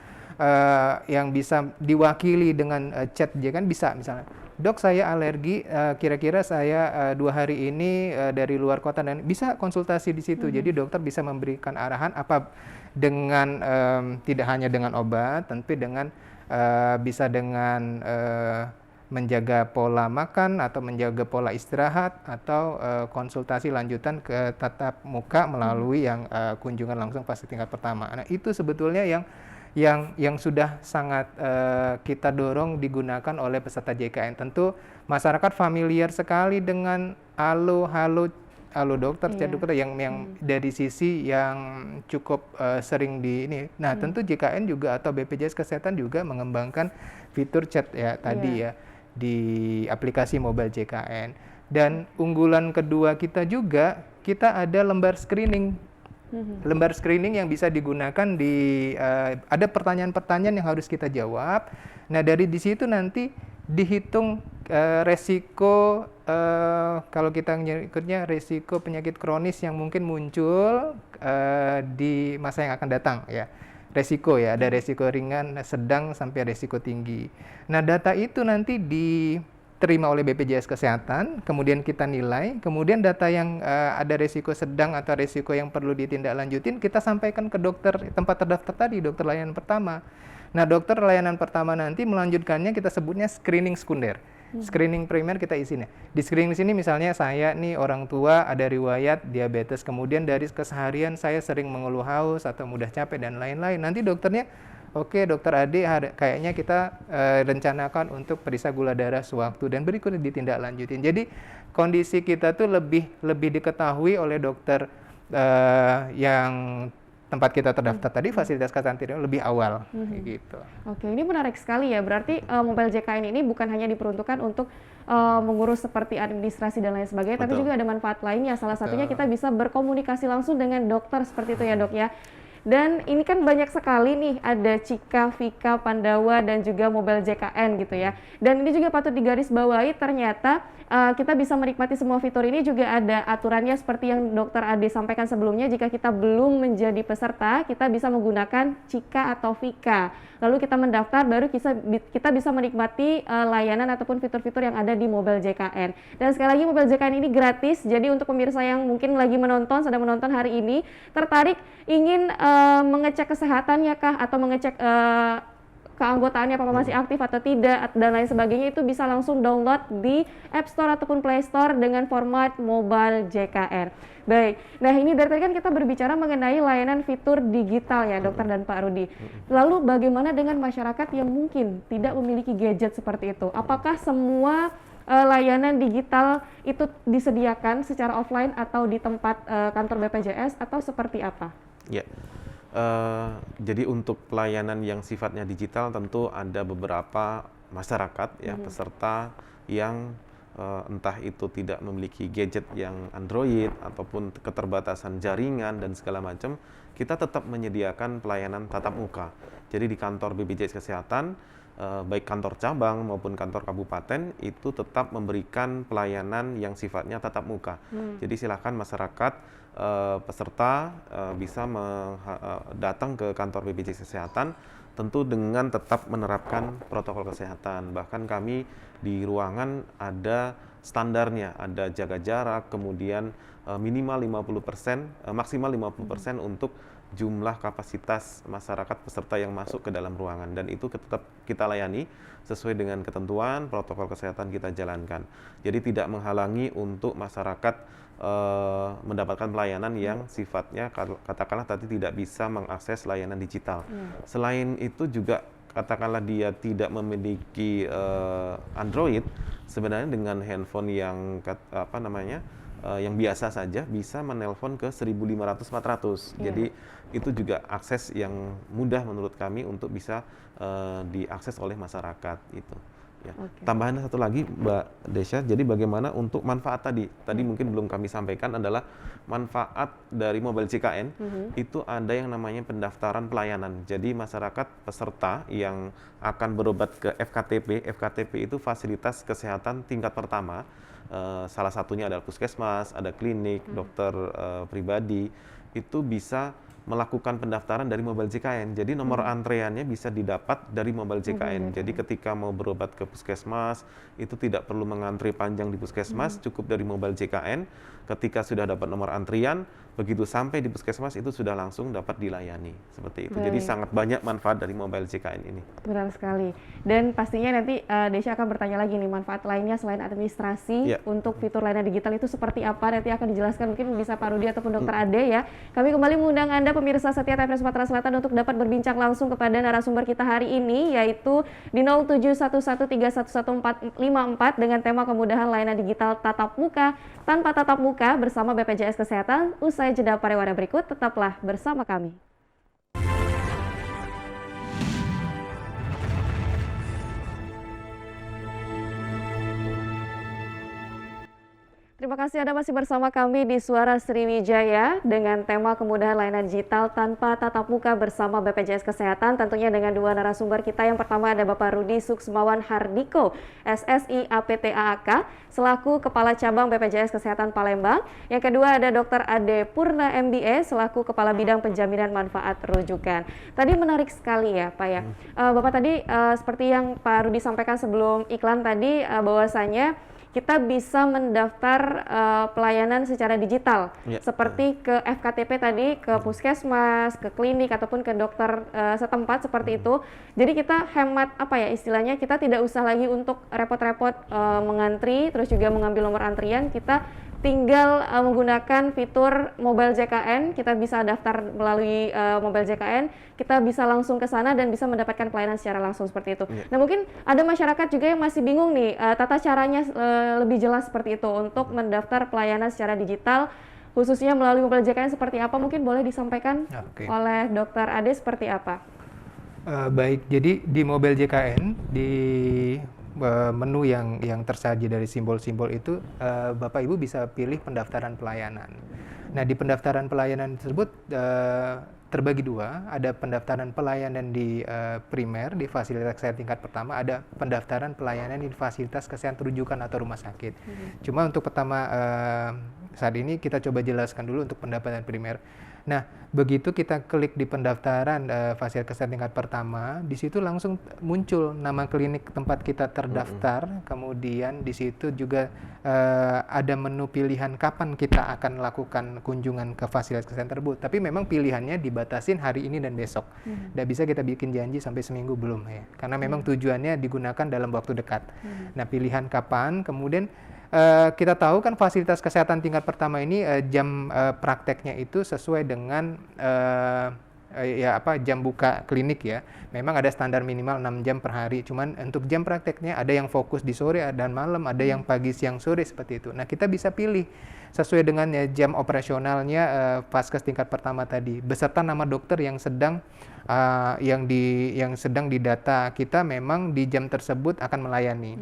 Speaker 3: yang bisa diwakili dengan chat JKN bisa, misalnya, "Dok, saya alergi, kira-kira saya 2 hari ini dari luar kota," dan bisa konsultasi di situ. Jadi dokter bisa memberikan arahan apa dengan tidak hanya dengan obat, tapi dengan bisa dengan menjaga pola makan atau menjaga pola istirahat atau konsultasi lanjutan ke tatap muka melalui yang kunjungan langsung fase tingkat pertama. Nah, itu sebetulnya yang sudah sangat kita dorong digunakan oleh peserta JKN. Tentu masyarakat familiar sekali dengan halo dokter, chat dokter yang dari sisi yang cukup sering di ini. Nah, tentu JKN juga atau BPJS Kesehatan juga mengembangkan fitur chat ya tadi ya di aplikasi mobile JKN. Dan unggulan kedua kita juga, kita ada lembar screening. Lembar screening yang bisa digunakan di ada pertanyaan-pertanyaan yang harus kita jawab. Nah, dari di situ nanti dihitung resiko kalau kita nyebutnya resiko penyakit kronis yang mungkin muncul di masa yang akan datang ya. Resiko ya, ada resiko ringan, sedang sampai resiko tinggi. Nah, data itu nanti diterima oleh BPJS Kesehatan, kemudian kita nilai, kemudian data yang ada resiko sedang atau resiko yang perlu ditindaklanjutin, kita sampaikan ke dokter tempat terdaftar tadi, dokter layanan pertama. Nah, dokter layanan pertama nanti melanjutkannya kita sebutnya screening sekunder. Screening primer kita isinya. Di screening sini misalnya saya nih orang tua ada riwayat diabetes, kemudian dari keseharian saya sering mengeluh haus atau mudah capek dan lain-lain. Nanti dokternya, "Oke, dokter Ade, kayaknya kita rencanakan untuk periksa gula darah sewaktu," dan berikutnya ditindaklanjutin. Jadi kondisi kita tuh lebih diketahui oleh dokter yang tempat kita terdaftar tadi, fasilitas kesehatan lebih awal, gitu.
Speaker 1: Oke, ini menarik sekali ya. Berarti mobile JKN ini bukan hanya diperuntukkan untuk mengurus seperti administrasi dan lain sebagainya, tapi juga ada manfaat lainnya. Salah satunya kita bisa berkomunikasi langsung dengan dokter seperti itu ya, Dok ya. Dan ini kan banyak sekali nih, ada Cika, Vika, Pandawa, dan juga mobile JKN gitu ya. Dan ini juga patut digarisbawahi, ternyata kita bisa menikmati semua fitur ini juga ada aturannya seperti yang Dokter Ade sampaikan sebelumnya. Jika kita belum menjadi peserta, kita bisa menggunakan Cika atau Vika. Lalu kita mendaftar, baru kita bisa menikmati layanan ataupun fitur-fitur yang ada di mobile JKN. Dan sekali lagi mobile JKN ini gratis, jadi untuk pemirsa yang mungkin lagi sedang menonton hari ini, tertarik ingin mengecek kesehatannya kah, atau mengecek keanggotaannya apakah masih aktif atau tidak, dan lain sebagainya, itu bisa langsung download di App Store ataupun Play Store dengan format mobile JKN. Baik, nah ini dari tadi kan kita berbicara mengenai layanan fitur digital ya, Dokter dan Pak Rudi. Lalu bagaimana dengan masyarakat yang mungkin tidak memiliki gadget seperti itu? Apakah semua layanan digital itu disediakan secara offline atau di tempat kantor BPJS atau seperti apa?
Speaker 2: Ya. Jadi untuk pelayanan yang sifatnya digital tentu ada beberapa masyarakat ya peserta yang entah itu tidak memiliki gadget yang Android ataupun keterbatasan jaringan dan segala macam, kita tetap menyediakan pelayanan tatap muka. Jadi di kantor BPJS Kesehatan, baik kantor cabang maupun kantor kabupaten itu tetap memberikan pelayanan yang sifatnya tatap muka. Jadi silakan masyarakat peserta bisa datang ke kantor BPJS Kesehatan, tentu dengan tetap menerapkan protokol kesehatan. Bahkan kami di ruangan ada standarnya, ada jaga jarak, kemudian minimal 50%, maksimal 50% untuk jumlah kapasitas masyarakat peserta yang masuk ke dalam ruangan, dan itu tetap kita layani sesuai dengan ketentuan protokol kesehatan kita jalankan. Jadi tidak menghalangi untuk masyarakat mendapatkan pelayanan yang sifatnya katakanlah tadi tidak bisa mengakses layanan digital. Selain itu juga katakanlah dia tidak memiliki Android, sebenarnya dengan handphone yang yang biasa saja bisa menelpon ke 1500-400. Jadi itu juga akses yang mudah menurut kami untuk bisa diakses oleh masyarakat itu. Ya.
Speaker 1: Oke.
Speaker 2: Tambahan satu lagi Mbak Desya, jadi bagaimana untuk manfaat tadi mungkin belum kami sampaikan adalah manfaat dari mobile JKN itu ada yang namanya pendaftaran pelayanan. Jadi masyarakat peserta yang akan berobat ke FKTP itu fasilitas kesehatan tingkat pertama. Salah satunya adalah puskesmas, ada klinik, dokter pribadi, itu bisa melakukan pendaftaran dari mobile JKN. Jadi nomor antreannya bisa didapat dari mobile JKN. Jadi ketika mau berobat ke puskesmas, itu tidak perlu mengantri panjang di puskesmas, cukup dari mobile JKN. Ketika sudah dapat nomor antrian, begitu sampai di puskesmas itu sudah langsung dapat dilayani. Seperti itu. Jadi
Speaker 1: Baik.
Speaker 2: sangat banyak manfaat dari mobile JKN ini.
Speaker 1: Benar sekali. Dan pastinya nanti Desya akan bertanya lagi nih manfaat lainnya selain administrasi
Speaker 2: Ya.
Speaker 1: untuk fitur layanan digital itu seperti apa, nanti akan dijelaskan mungkin bisa Pak Rudi ataupun Dr. Ade ya. Kami kembali mengundang Anda pemirsa setia TVRI Sumatera Selatan untuk dapat berbincang langsung kepada narasumber kita hari ini yaitu di 0711311454 dengan tema kemudahan layanan digital tatap muka tanpa tatap muka bersama BPJS Kesehatan. Usai jeda pariwara berikut, tetaplah bersama kami. Terima kasih Anda masih bersama kami di Suara Sriwijaya dengan tema kemudahan layanan digital tanpa tatap muka bersama BPJS Kesehatan, tentunya dengan dua narasumber kita. Yang pertama ada Bapak Rudi Suksmawan Hardiko, SSI APTAAK, selaku Kepala Cabang BPJS Kesehatan Palembang. Yang kedua ada Dr. Ade Purna MBA, selaku Kepala Bidang Penjaminan Manfaat Rujukan. Tadi menarik sekali ya Pak ya. Bapak tadi seperti yang Pak Rudi sampaikan sebelum iklan tadi, bahwasanya kita bisa mendaftar pelayanan secara digital, seperti ke FKTP tadi, ke puskesmas, ke klinik, ataupun ke dokter setempat seperti itu. Jadi kita hemat apa ya istilahnya, kita tidak usah lagi untuk repot-repot mengantri, terus juga mengambil nomor antrian. Kita tinggal menggunakan fitur mobile JKN, kita bisa daftar melalui mobile JKN, kita bisa langsung ke sana dan bisa mendapatkan pelayanan secara langsung seperti itu. Nah mungkin ada masyarakat juga yang masih bingung nih, tata caranya lebih jelas seperti itu untuk mendaftar pelayanan secara digital, khususnya melalui mobile JKN seperti apa, mungkin boleh disampaikan oleh Dr. Ade seperti apa?
Speaker 3: Baik, jadi di mobile JKN, di menu yang tersaji dari simbol-simbol itu, Bapak Ibu bisa pilih pendaftaran pelayanan. Nah, di pendaftaran pelayanan tersebut terbagi dua, ada pendaftaran pelayanan di primer, di fasilitas kesehatan tingkat pertama, ada pendaftaran pelayanan di fasilitas kesehatan rujukan atau rumah sakit. Cuma untuk pertama saat ini kita coba jelaskan dulu untuk pendaftaran primer. Nah, begitu kita klik di pendaftaran fasilitas kesehatan tingkat pertama, di situ langsung muncul nama klinik tempat kita terdaftar, kemudian di situ juga ada menu pilihan kapan kita akan lakukan kunjungan ke fasilitas kesehatan tersebut. Tapi memang pilihannya dibatasin hari ini dan besok. Tidak bisa kita bikin janji sampai seminggu, belum ya. Karena memang tujuannya digunakan dalam waktu dekat. Nah, pilihan kapan, kemudian kita tahu kan fasilitas kesehatan tingkat pertama ini jam prakteknya itu sesuai dengan jam buka klinik ya. Memang ada standar minimal 6 jam per hari. Cuman untuk jam prakteknya ada yang fokus di sore dan malam, ada yang pagi, siang, sore seperti itu. Nah, kita bisa pilih sesuai dengan jam operasionalnya vaskes tingkat pertama tadi, beserta nama dokter yang sedang sedang didata kita memang di jam tersebut akan melayani.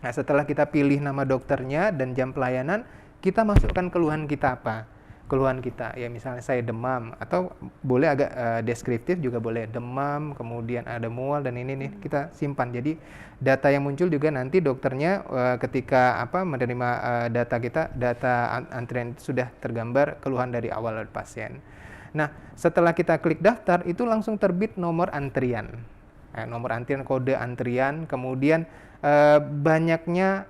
Speaker 3: Nah, setelah kita pilih nama dokternya dan jam pelayanan, kita masukkan keluhan kita apa? Keluhan kita, ya misalnya saya demam, atau boleh agak deskriptif juga boleh, demam, kemudian ada mual, dan ini nih kita simpan. Jadi data yang muncul juga nanti dokternya ketika menerima data kita, data antrian sudah tergambar keluhan dari awal dari pasien. Nah, setelah kita klik daftar, itu langsung terbit nomor antrian. Nomor antrian, kode antrian, kemudian banyaknya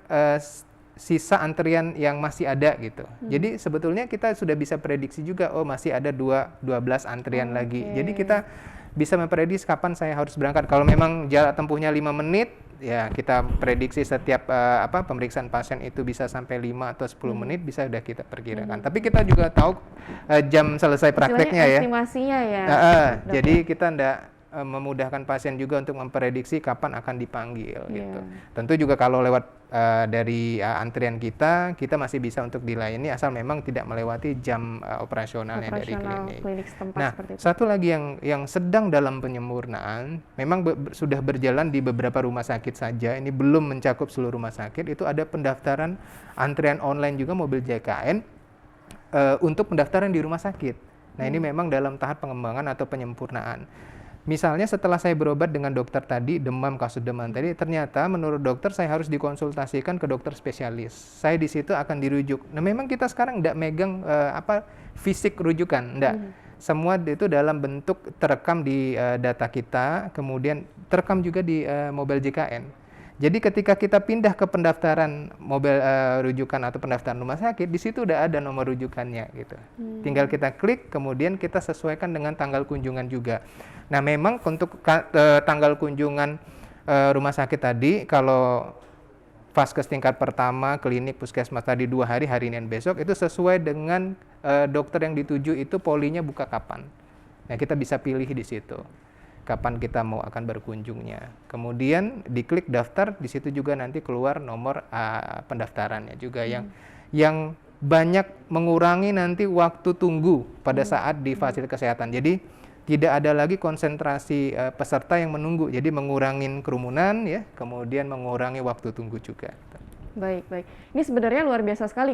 Speaker 3: sisa antrian yang masih ada gitu. Jadi sebetulnya kita sudah bisa prediksi juga, oh masih ada 12 antrian lagi. Jadi kita bisa memprediksi kapan saya harus berangkat. Kalau memang jarak tempuhnya 5 menit, ya kita prediksi setiap pemeriksaan pasien itu bisa sampai 5 atau 10 menit bisa sudah kita perkirakan. Tapi kita juga tahu jam selesai prakteknya ya.
Speaker 1: Estimasinya ya.
Speaker 3: Jadi kita memudahkan pasien juga untuk memprediksi kapan akan dipanggil gitu.
Speaker 1: Iya.
Speaker 3: Tentu juga kalau lewat dari antrian kita masih bisa untuk dilayani asal memang tidak melewati jam operasionalnya dari klinik.
Speaker 1: Setempat
Speaker 3: Nah,
Speaker 1: seperti itu.
Speaker 3: satu lagi yang sedang dalam penyempurnaan, memang sudah berjalan di beberapa rumah sakit saja, ini belum mencakup seluruh rumah sakit, itu ada pendaftaran antrian online juga mobil JKN untuk pendaftaran di rumah sakit. Nah, ini memang dalam tahap pengembangan atau penyempurnaan. Misalnya setelah saya berobat dengan dokter tadi, kasus demam tadi, ternyata menurut dokter saya harus dikonsultasikan ke dokter spesialis. Saya di situ akan dirujuk. Nah, memang kita sekarang tidak megang fisik rujukan, enggak. Semua itu dalam bentuk terekam di data kita, kemudian terekam juga di mobil JKN. Jadi ketika kita pindah ke pendaftaran mobil rujukan atau pendaftaran rumah sakit, di situ udah ada nomor rujukannya gitu. Tinggal kita klik, kemudian kita sesuaikan dengan tanggal kunjungan juga. Nah, memang untuk tanggal kunjungan rumah sakit tadi, kalau vaskes tingkat pertama, klinik, puskesmas tadi 2 hari, hari ini dan besok, itu sesuai dengan dokter yang dituju itu polinya buka kapan. Nah, kita bisa pilih di situ kapan kita mau akan berkunjungnya. Kemudian diklik daftar, di situ juga nanti keluar nomor pendaftarannya juga yang banyak mengurangi nanti waktu tunggu pada saat di fasilitas kesehatan. Jadi tidak ada lagi konsentrasi peserta yang menunggu. Jadi mengurangi kerumunan ya, kemudian mengurangi waktu tunggu juga.
Speaker 1: Baik. Ini sebenarnya luar biasa sekali.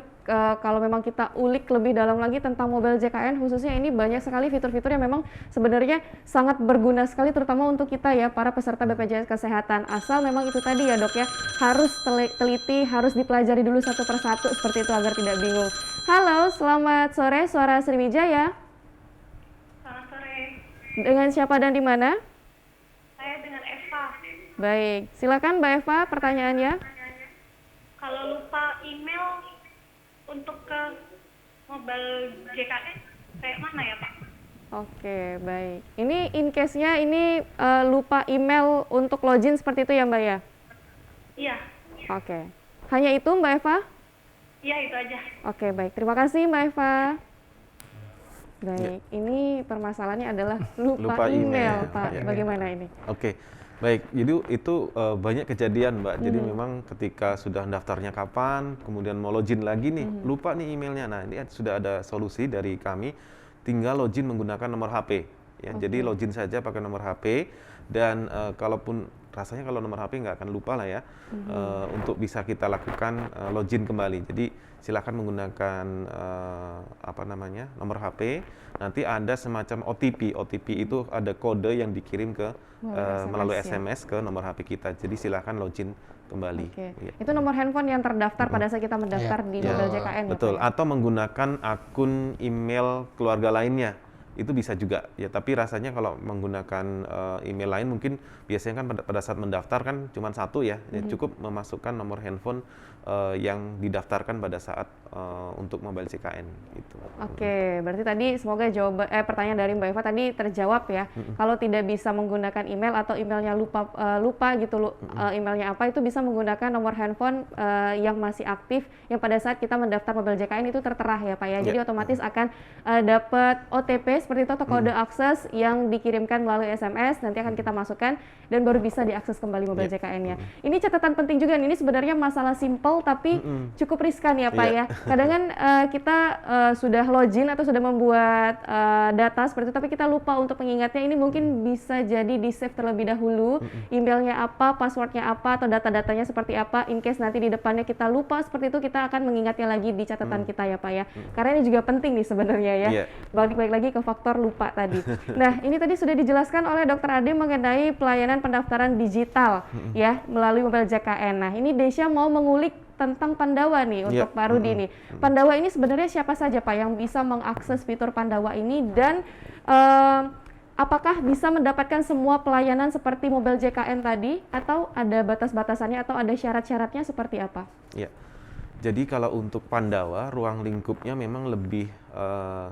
Speaker 1: Kalau memang kita ulik lebih dalam lagi tentang mobil JKN, khususnya ini banyak sekali fitur-fitur yang memang sebenarnya sangat berguna sekali, terutama untuk kita ya, para peserta BPJS Kesehatan. Asal memang itu tadi ya dok ya, harus teliti, harus dipelajari dulu satu persatu seperti itu agar tidak bingung. Halo, selamat sore, Suara Sriwijaya.
Speaker 6: Selamat sore,
Speaker 1: Dengan siapa dan di mana?
Speaker 6: saya dengan Eva.
Speaker 1: Baik, silakan Mbak Eva pertanyaannya.
Speaker 6: Kalau lupa email untuk ke mobile JKN, kayak mana ya Pak?
Speaker 1: Oke, baik. Ini in case-nya ini lupa email untuk login seperti itu ya Mbak ya?
Speaker 6: Iya,
Speaker 1: Oke. Hanya itu Mbak Eva?
Speaker 6: iya itu aja.
Speaker 1: Oke, baik. Terima kasih Mbak Eva. Baik, ini permasalahannya adalah lupa email, Pak.
Speaker 2: Ya.
Speaker 1: Bagaimana ini?
Speaker 2: Oke, baik. Jadi itu banyak kejadian, Mbak. Jadi memang ketika sudah daftarnya kapan, kemudian mau login lagi nih, lupa nih emailnya. Nah, ini sudah ada solusi dari kami. Tinggal login menggunakan nomor HP. Ya, jadi login saja pakai nomor HP. Dan kalaupun rasanya kalau nomor HP nggak akan lupa lah ya, untuk bisa kita lakukan login kembali. Jadi silakan menggunakan nomor HP. Nanti ada semacam OTP. OTP itu ada kode yang dikirim ke melalui SMS ke nomor HP kita. Jadi silakan login kembali.
Speaker 1: Oke.
Speaker 2: Ya.
Speaker 1: Itu nomor handphone yang terdaftar pada saat kita mendaftar di mobil JKN. ya,
Speaker 2: Betul.
Speaker 1: Pak, ya?
Speaker 2: Atau menggunakan akun email keluarga lainnya. Itu bisa juga ya, tapi rasanya kalau menggunakan email lain mungkin biasanya kan pada saat mendaftar kan cuma satu ya, cukup memasukkan nomor handphone yang didaftarkan pada saat untuk mobile JKN gitu.
Speaker 1: Oke, berarti tadi semoga pertanyaan dari Mbak Eva tadi terjawab ya. Kalau tidak bisa menggunakan email atau emailnya lupa gitu emailnya apa, itu bisa menggunakan nomor handphone yang masih aktif yang pada saat kita mendaftar mobil JKN itu tertera ya Pak ya. Jadi otomatis akan dapat OTP seperti itu atau kode akses yang dikirimkan melalui SMS, nanti akan kita masukkan dan baru bisa diakses kembali mobil JKN-nya. Ini catatan penting juga, ini sebenarnya masalah simple tapi cukup riskan ya Pak ya. Kadang kan kita sudah login atau sudah membuat data seperti itu, tapi kita lupa untuk mengingatnya. Ini mungkin bisa jadi di save terlebih dahulu, emailnya apa, passwordnya apa, atau data-datanya seperti apa. In case nanti di depannya kita lupa seperti itu, kita akan mengingatnya lagi di catatan kita ya Pak ya. Karena ini juga penting nih sebenarnya ya. Balik lagi ke faktor lupa tadi. Nah, ini tadi sudah dijelaskan oleh Dr. Ade mengenai pelayanan pendaftaran digital ya melalui mobil JKN. Nah, ini Desya mau mengulik tentang Pandawa nih untuk Pak Rudi nih. Pandawa ini sebenarnya siapa saja Pak yang bisa mengakses fitur Pandawa ini, dan apakah bisa mendapatkan semua pelayanan seperti mobil JKN tadi, atau ada batas-batasannya atau ada syarat-syaratnya seperti apa?
Speaker 2: Ya. Jadi kalau untuk Pandawa, ruang lingkupnya memang lebih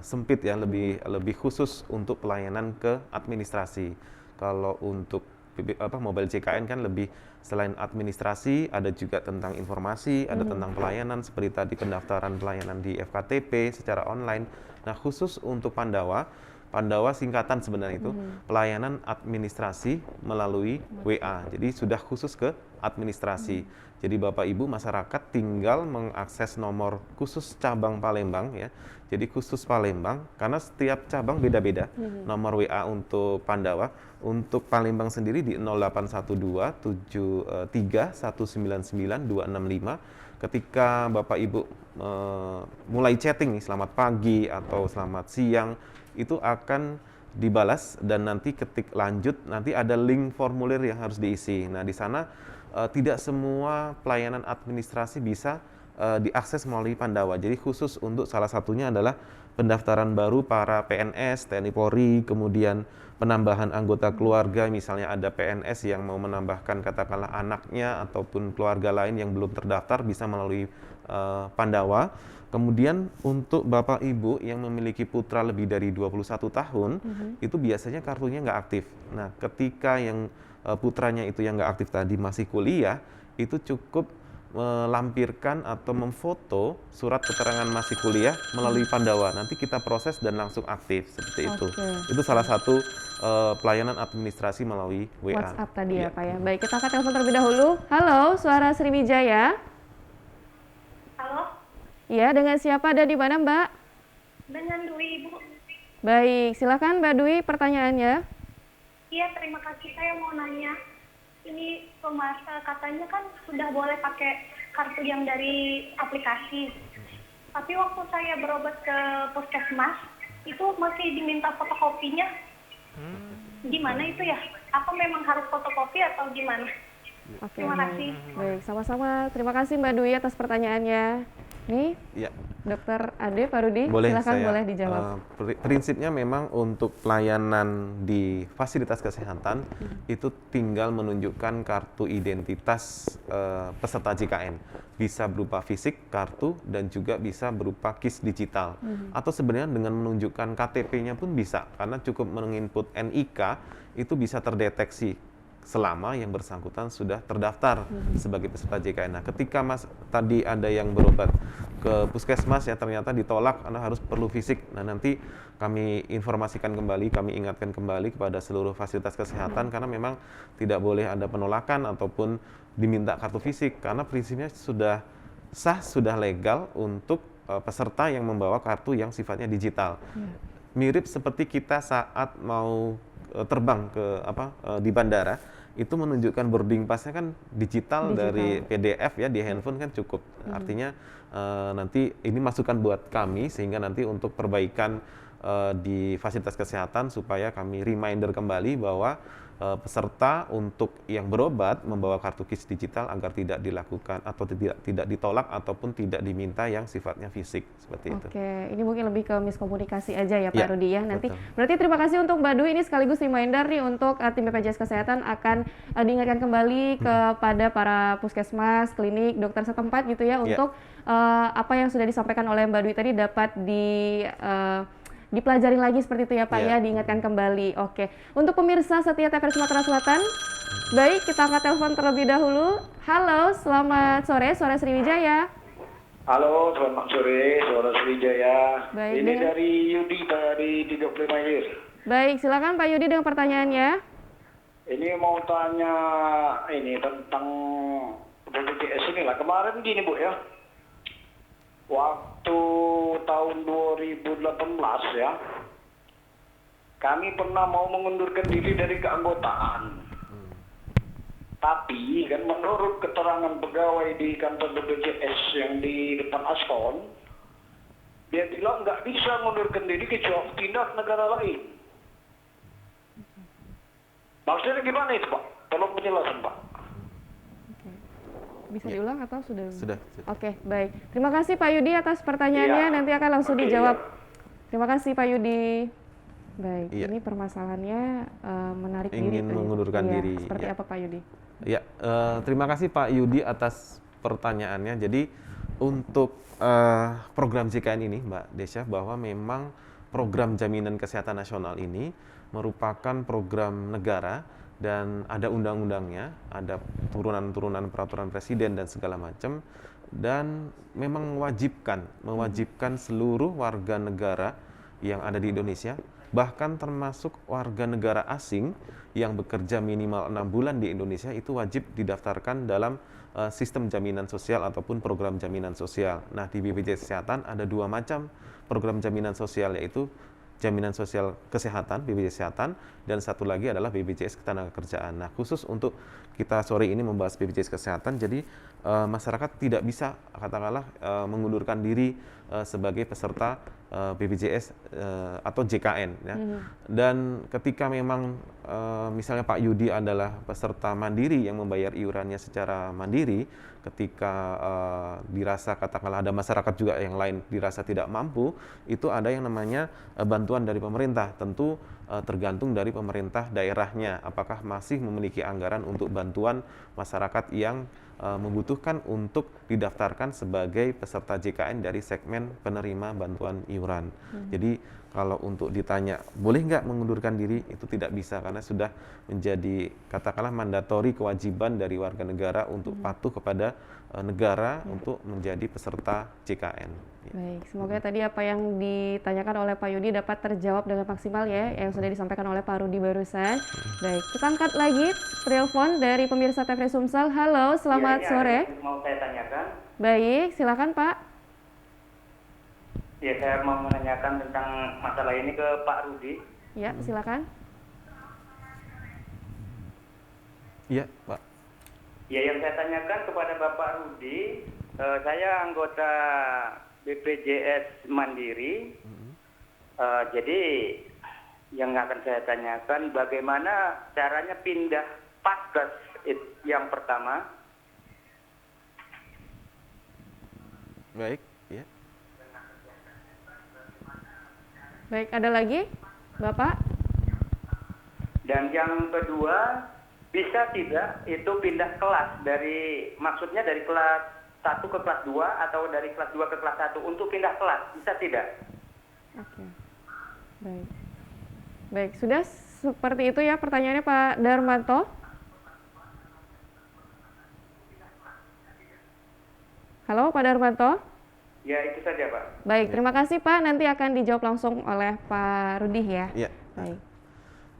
Speaker 2: sempit ya, lebih khusus untuk pelayanan ke administrasi. Kalau untuk mobil JKN kan lebih selain administrasi, ada juga tentang informasi, ada tentang pelayanan seperti tadi pendaftaran pelayanan di FKTP secara online. Nah, khusus untuk Pandawa, Pandawa singkatan sebenarnya itu pelayanan administrasi melalui WA. Jadi sudah khusus ke administrasi. Jadi Bapak Ibu masyarakat tinggal mengakses nomor khusus cabang Palembang ya. Jadi khusus Palembang karena setiap cabang beda-beda nomor WA untuk Pandawa. Untuk Palembang sendiri di 0812 73 199 265. Ketika Bapak Ibu mulai chatting nih, selamat pagi atau selamat siang, itu akan dibalas dan nanti ketik lanjut, nanti ada link formulir yang harus diisi. Nah, di sana tidak semua pelayanan administrasi bisa diakses melalui Pandawa. Jadi khusus untuk salah satunya adalah pendaftaran baru para PNS, TNI Polri, kemudian penambahan anggota keluarga, misalnya ada PNS yang mau menambahkan katakanlah anaknya ataupun keluarga lain yang belum terdaftar bisa melalui Pandawa. Kemudian untuk Bapak Ibu yang memiliki putra lebih dari 21 tahun, itu biasanya kartunya nggak aktif. Nah, ketika yang putranya itu yang nggak aktif tadi masih kuliah, itu cukup melampirkan atau memfoto surat keterangan masih kuliah melalui Pandawa. Nanti kita proses dan langsung aktif seperti itu. Itu salah satu pelayanan administrasi melalui WA.
Speaker 1: WhatsApp tadi ya Pak ya. Baik, kita akan telepon terlebih dahulu. Halo, Suara Sriwijaya.
Speaker 6: Halo,
Speaker 1: Iya, dengan siapa dan di mana Mbak?
Speaker 6: dengan Dwi Ibu.
Speaker 1: Baik, silakan Mbak Dwi pertanyaannya.
Speaker 6: Iya, terima kasih. Saya mau nanya, ini pemirsa katanya kan sudah boleh pakai kartu yang dari aplikasi. Tapi waktu saya berobat ke puskesmas, itu masih diminta fotokopinya. Gimana itu ya? Apa memang harus fotokopi atau gimana?
Speaker 1: Oke,
Speaker 6: Terima kasih.
Speaker 1: baik, sama-sama. Terima kasih Mbak Dwi atas pertanyaannya. Nih,
Speaker 2: Ya.
Speaker 1: Dokter Ade, Pak Rudi,
Speaker 2: Boleh
Speaker 1: silakan
Speaker 2: saya,
Speaker 1: boleh dijawab.
Speaker 2: Prinsipnya memang untuk pelayanan di fasilitas kesehatan itu tinggal menunjukkan kartu identitas peserta JKN. Bisa berupa fisik, kartu, dan juga bisa berupa KIS digital. Atau sebenarnya dengan menunjukkan KTP-nya pun bisa, karena cukup menginput NIK itu bisa terdeteksi selama yang bersangkutan sudah terdaftar sebagai peserta JKN. Nah, ketika Mas tadi ada yang berobat ke puskesmas yang ternyata ditolak karena harus perlu fisik. Nah, nanti kami informasikan kembali, kami ingatkan kembali kepada seluruh fasilitas kesehatan karena memang tidak boleh ada penolakan ataupun diminta kartu fisik karena prinsipnya sudah sah, sudah legal untuk peserta yang membawa kartu yang sifatnya digital. Mirip seperti kita saat mau terbang ke di bandara itu menunjukkan boarding pass-nya kan digital dari PDF ya di handphone kan cukup. Artinya nanti ini masukan buat kami sehingga nanti untuk perbaikan di fasilitas kesehatan supaya kami reminder kembali bahwa peserta untuk yang berobat membawa kartu KIS digital agar tidak dilakukan atau tidak ditolak ataupun tidak diminta yang sifatnya fisik seperti itu.
Speaker 1: Oke, ini mungkin lebih ke miskomunikasi aja ya Pak
Speaker 2: Ya,
Speaker 1: Rudi ya. Nanti
Speaker 2: betul.
Speaker 1: berarti terima kasih untuk Mbak Dwi, ini sekaligus reminder nih untuk tim BPJS Kesehatan akan diingatkan kembali kepada para puskesmas, klinik, dokter setempat gitu ya untuk apa yang sudah disampaikan oleh Mbak Dwi tadi dapat dipelajari lagi seperti itu ya Pak ya, diingatkan kembali. Oke, untuk pemirsa setia TVRI Sumatera Selatan, baik kita angkat telepon terlebih dahulu. Halo, selamat sore, Suara Sriwijaya.
Speaker 7: Halo, selamat sore, Suara Sriwijaya.
Speaker 1: Baik,
Speaker 7: Ini
Speaker 1: dengan-
Speaker 7: dari Yudi dari 35 Ilir.
Speaker 1: Baik, silakan Pak Yudi dengan pertanyaannya.
Speaker 7: Ini mau tanya ini tentang BPJS ini lah. Kemarin gini Bu ya, waktu tahun 2018 ya, kami pernah mau mengundurkan diri dari keanggotaan. Tapi kan menurut keterangan pegawai di kantor BPJS yang di depan Askon, dia bilang nggak bisa mengundurkan diri kecuali pindah ke negara lain. Maksudnya gimana itu Pak? Tolong penjelasan Pak.
Speaker 1: Bisa diulang atau sudah?
Speaker 2: Sudah.
Speaker 1: Oke, baik. Terima kasih Pak Yudi atas pertanyaannya.
Speaker 7: Iya.
Speaker 1: Nanti akan langsung
Speaker 7: Oke,
Speaker 1: dijawab.
Speaker 7: iya.
Speaker 1: Terima kasih Pak Yudi. Baik,
Speaker 2: Iya.
Speaker 1: ini permasalahannya menarik diri.
Speaker 2: Ingin
Speaker 1: tuh ya.
Speaker 2: mengundurkan
Speaker 1: Iya,
Speaker 2: diri,
Speaker 1: Seperti
Speaker 2: ya.
Speaker 1: apa Pak Yudi?
Speaker 2: Ya, terima kasih Pak Yudi atas pertanyaannya. Jadi untuk program JKN ini, Mbak Desya, bahwa memang program jaminan kesehatan nasional ini merupakan program negara dan ada undang-undangnya, ada turunan-turunan peraturan presiden dan segala macam, dan memang mewajibkan seluruh warga negara yang ada di Indonesia bahkan termasuk warga negara asing yang bekerja minimal 6 bulan di Indonesia itu wajib didaftarkan dalam sistem jaminan sosial ataupun program jaminan sosial. Nah, di BPJS Kesehatan ada 2 macam program jaminan sosial, yaitu jaminan sosial kesehatan, BPJS Kesehatan, dan satu lagi adalah BPJS Ketenagakerjaan. Nah, khusus untuk kita sore ini membahas BPJS Kesehatan, jadi masyarakat tidak bisa katakanlah mengundurkan diri sebagai peserta BPJS atau JKN ya. Dan ketika memang misalnya Pak Yudi adalah peserta mandiri yang membayar iurannya secara mandiri, ketika dirasa katakanlah ada masyarakat juga yang lain dirasa tidak mampu, itu ada yang namanya bantuan dari pemerintah. Tentu tergantung dari pemerintah daerahnya, apakah masih memiliki anggaran untuk bantuan masyarakat yang membutuhkan untuk didaftarkan sebagai peserta JKN dari segmen penerima bantuan iuran. Jadi kalau untuk ditanya boleh nggak mengundurkan diri, itu tidak bisa karena sudah menjadi katakanlah mandatori kewajiban dari warga negara untuk patuh kepada negara untuk menjadi peserta JKN.
Speaker 1: Baik, semoga tadi apa yang ditanyakan oleh Pak Yudi dapat terjawab dengan maksimal ya, yang sudah disampaikan oleh Pak Rudi barusan. Baik, kita angkat lagi telepon dari pemirsa TVRI Sumsel. Halo, selamat sore.
Speaker 4: Mau saya tanyakan.
Speaker 1: Baik, silakan Pak.
Speaker 4: Ya, saya mau menanyakan tentang masalah ini ke Pak Rudi.
Speaker 1: Ya, silakan.
Speaker 2: Iya, Pak.
Speaker 4: Ya, yang saya tanyakan kepada Bapak Rudi, saya anggota BPJS Mandiri. Jadi yang akan saya tanyakan bagaimana caranya pindah Paskes yang pertama.
Speaker 2: Baik, ya.
Speaker 1: Baik, ada lagi, Bapak?
Speaker 4: Dan yang kedua, bisa tidak itu pindah kelas dari, maksudnya dari kelas 1 ke kelas 2 atau dari kelas 2 ke kelas 1 untuk pindah kelas, bisa tidak?
Speaker 1: Oke, baik. Baik, sudah seperti itu ya pertanyaannya Pak Darmanto. Halo Pak Darmanto.
Speaker 4: Ya, itu saja Pak.
Speaker 1: Baik, terima kasih Pak. Nanti akan dijawab langsung oleh Pak Rudi ya.
Speaker 2: Iya.
Speaker 1: Baik.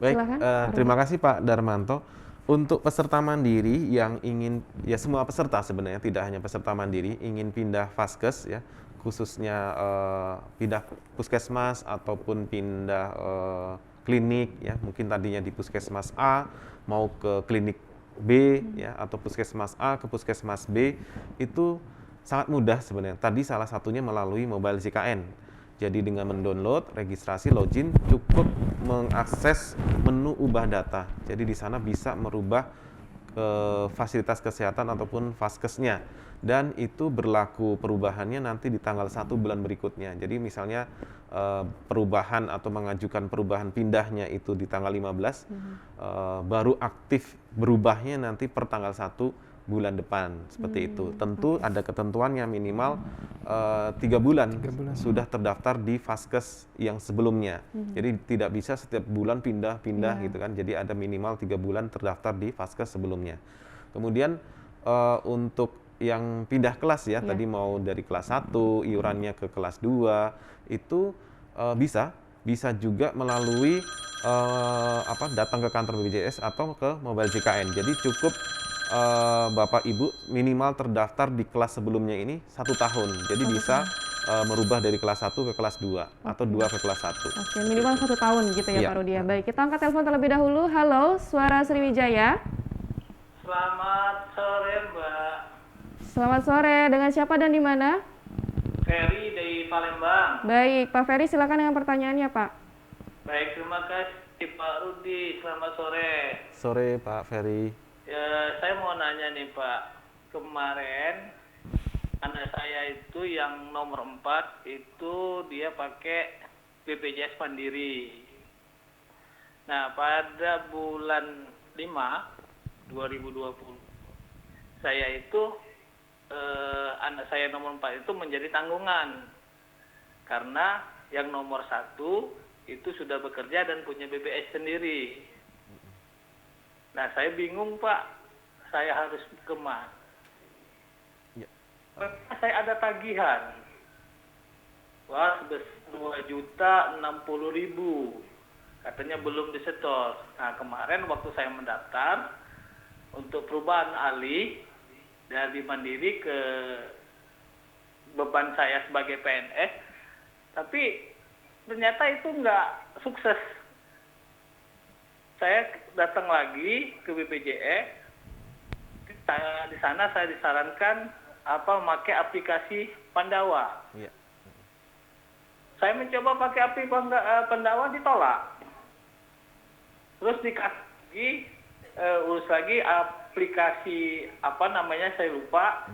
Speaker 2: Baik,
Speaker 1: Silakan, Pak
Speaker 2: terima kasih Pak Darmanto. Untuk peserta mandiri yang ingin, ya semua peserta sebenarnya, tidak hanya peserta mandiri, ingin pindah Vaskes ya, khususnya pindah puskesmas ataupun pindah klinik ya, mungkin tadinya di puskesmas A mau ke klinik B ya, atau puskesmas A ke puskesmas B, itu sangat mudah sebenarnya. Tadi salah satunya melalui mobile JKN. Jadi dengan mendownload, registrasi, login, cukup mengakses menu ubah data. Jadi di sana bisa merubah fasilitas kesehatan ataupun Vaskesnya. Dan itu berlaku perubahannya nanti di tanggal 1 bulan berikutnya. Jadi misalnya perubahan atau mengajukan perubahan pindahnya itu di tanggal 15, baru aktif berubahnya nanti per tanggal 1 bulan depan, seperti itu. Tentu ada ketentuannya, minimal 3 bulan sudah terdaftar di Vaskes yang sebelumnya. Jadi tidak bisa setiap bulan pindah-pindah gitu kan. Jadi ada minimal 3 bulan terdaftar di Vaskes sebelumnya. Kemudian untuk yang pindah kelas ya, tadi mau dari kelas 1 iurannya ke kelas 2 itu bisa juga melalui datang ke kantor BPJS atau ke mobile JKN. Jadi cukup Bapak Ibu minimal terdaftar di kelas sebelumnya ini 1 tahun. Jadi bisa merubah dari kelas 1 ke kelas 2 atau 2 ke kelas 1.
Speaker 1: Oke, minimal 1 tahun gitu ya,
Speaker 2: Iya.
Speaker 1: Pak Rudi ya. Baik, kita angkat telepon terlebih dahulu. Halo, Suara Sriwijaya.
Speaker 8: Selamat sore Mbak.
Speaker 1: Selamat sore, dengan siapa dan di mana?
Speaker 8: Ferry dari Palembang.
Speaker 1: Baik, Pak Ferry silakan dengan pertanyaannya, Pak.
Speaker 8: Baik, terima kasih Pak Rudi. Selamat sore.
Speaker 2: Sore Pak Ferry.
Speaker 8: Ya, saya mau nanya nih Pak. Kemarin anak saya itu yang nomor 4 itu dia pakai BPJS Mandiri. Nah, pada bulan 5 2020 saya itu anak saya nomor 4 itu menjadi tanggungan karena yang nomor 1 itu sudah bekerja dan punya BPJS sendiri. Nah, saya bingung Pak, saya harus kemana?
Speaker 2: Ya.
Speaker 8: Saya ada tagihan, wah sebesar 2.060.000. katanya belum disetor. Nah, kemarin waktu saya mendaftar untuk perubahan alih dari Mandiri ke beban saya sebagai PNS, tapi ternyata itu nggak sukses. Saya datang lagi ke BPJS, di sana saya disarankan memakai aplikasi Pandawa.
Speaker 2: Iya.
Speaker 8: Saya mencoba pakai aplikasi Pandawa, ditolak. Terus dikasih urus lagi aplikasi saya lupa.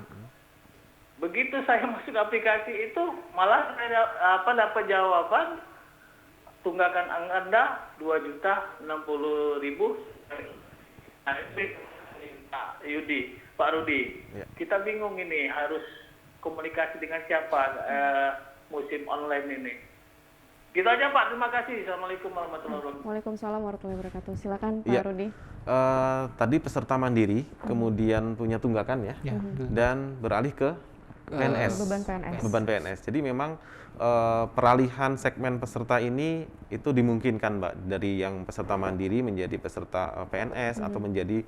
Speaker 8: Begitu saya masuk aplikasi itu malah saya dapat jawaban tunggakan Anda 2.060.000. Nah, itu Pak Rudi.
Speaker 2: Ya.
Speaker 8: Kita bingung ini harus komunikasi dengan siapa musim online ini. Gitu aja Pak, terima kasih. Assalamualaikum warahmatullahi wabarakatuh.
Speaker 1: Waalaikumsalam warahmatullahi wabarakatuh. Silakan Pak
Speaker 2: Iya.
Speaker 1: Rudi.
Speaker 2: Tadi peserta mandiri, kemudian punya tunggakan ya,
Speaker 3: Ya, betul.
Speaker 2: dan beralih ke PNS.
Speaker 1: Beban PNS.
Speaker 2: Beban PNS. Jadi memang peralihan segmen peserta ini itu dimungkinkan, Mbak, dari yang peserta mandiri menjadi peserta PNS atau menjadi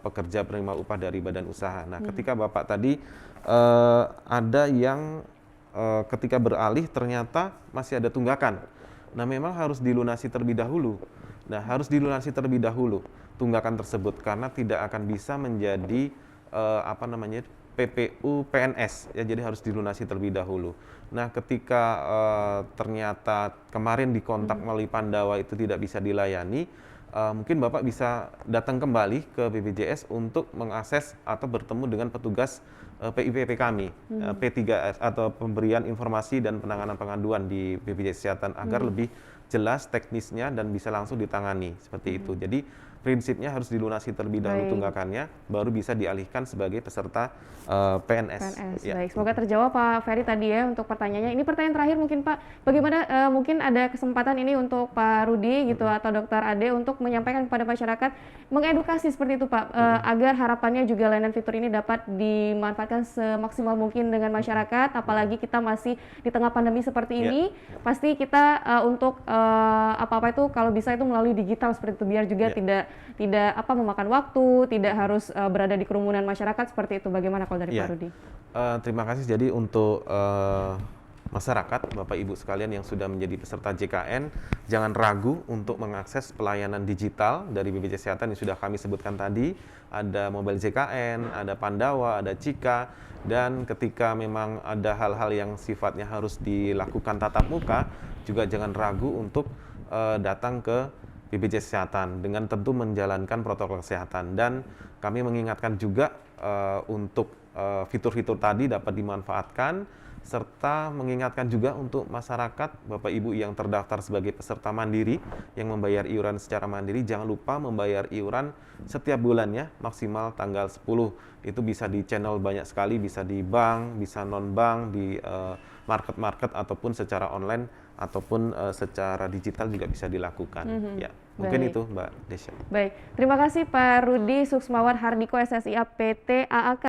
Speaker 2: pekerja penerima upah dari badan usaha. Nah, ketika Bapak tadi ada yang ketika beralih ternyata masih ada tunggakan. Nah, memang harus dilunasi terlebih dahulu. Nah, harus dilunasi terlebih dahulu tunggakan tersebut karena tidak akan bisa menjadi PPU PNS ya, jadi harus dilunasi terlebih dahulu. Nah, ketika ternyata kemarin dikontak melalui Pandawa itu tidak bisa dilayani, mungkin Bapak bisa datang kembali ke BPJS untuk mengakses atau bertemu dengan petugas PIPP kami, P3S atau pemberian informasi dan penanganan pengaduan di BPJS Kesehatan agar lebih jelas teknisnya dan bisa langsung ditangani seperti itu. Jadi prinsipnya harus dilunasi terlebih dahulu tunggakannya, baru bisa dialihkan sebagai peserta PNS. Ya.
Speaker 1: Baik, semoga terjawab Pak Ferry tadi ya untuk pertanyaannya. Ini pertanyaan terakhir mungkin Pak, bagaimana mungkin ada kesempatan ini untuk Pak Rudi gitu atau Dr. Ade untuk menyampaikan kepada masyarakat, mengedukasi seperti itu Pak, agar harapannya juga layanan fitur ini dapat dimanfaatkan semaksimal mungkin dengan masyarakat, apalagi kita masih di tengah pandemi seperti ini, pasti kita untuk apa-apa itu kalau bisa itu melalui digital seperti itu, biar juga tidak memakan waktu, tidak harus berada di kerumunan masyarakat seperti itu. Bagaimana kalau dari Pak Rudi?
Speaker 2: Terima kasih. Jadi untuk masyarakat, Bapak Ibu sekalian yang sudah menjadi peserta JKN, jangan ragu untuk mengakses pelayanan digital dari BPJS Kesehatan yang sudah kami sebutkan tadi. Ada Mobile JKN, ada Pandawa, ada Cika, dan ketika memang ada hal-hal yang sifatnya harus dilakukan tatap muka, juga jangan ragu untuk datang ke BPJS Kesehatan dengan tentu menjalankan protokol kesehatan. Dan kami mengingatkan juga untuk fitur-fitur tadi dapat dimanfaatkan, serta mengingatkan juga untuk masyarakat, Bapak Ibu yang terdaftar sebagai peserta mandiri yang membayar iuran secara mandiri, jangan lupa membayar iuran setiap bulannya maksimal tanggal 10. Itu bisa di channel banyak sekali, bisa di bank, bisa non-bank, di market-market ataupun secara online ataupun secara digital juga bisa dilakukan. Ya, mungkin itu Mbak Desya.
Speaker 1: Baik, terima kasih Pak Rudi Suksmawar Hardiko SSIA PT AAK.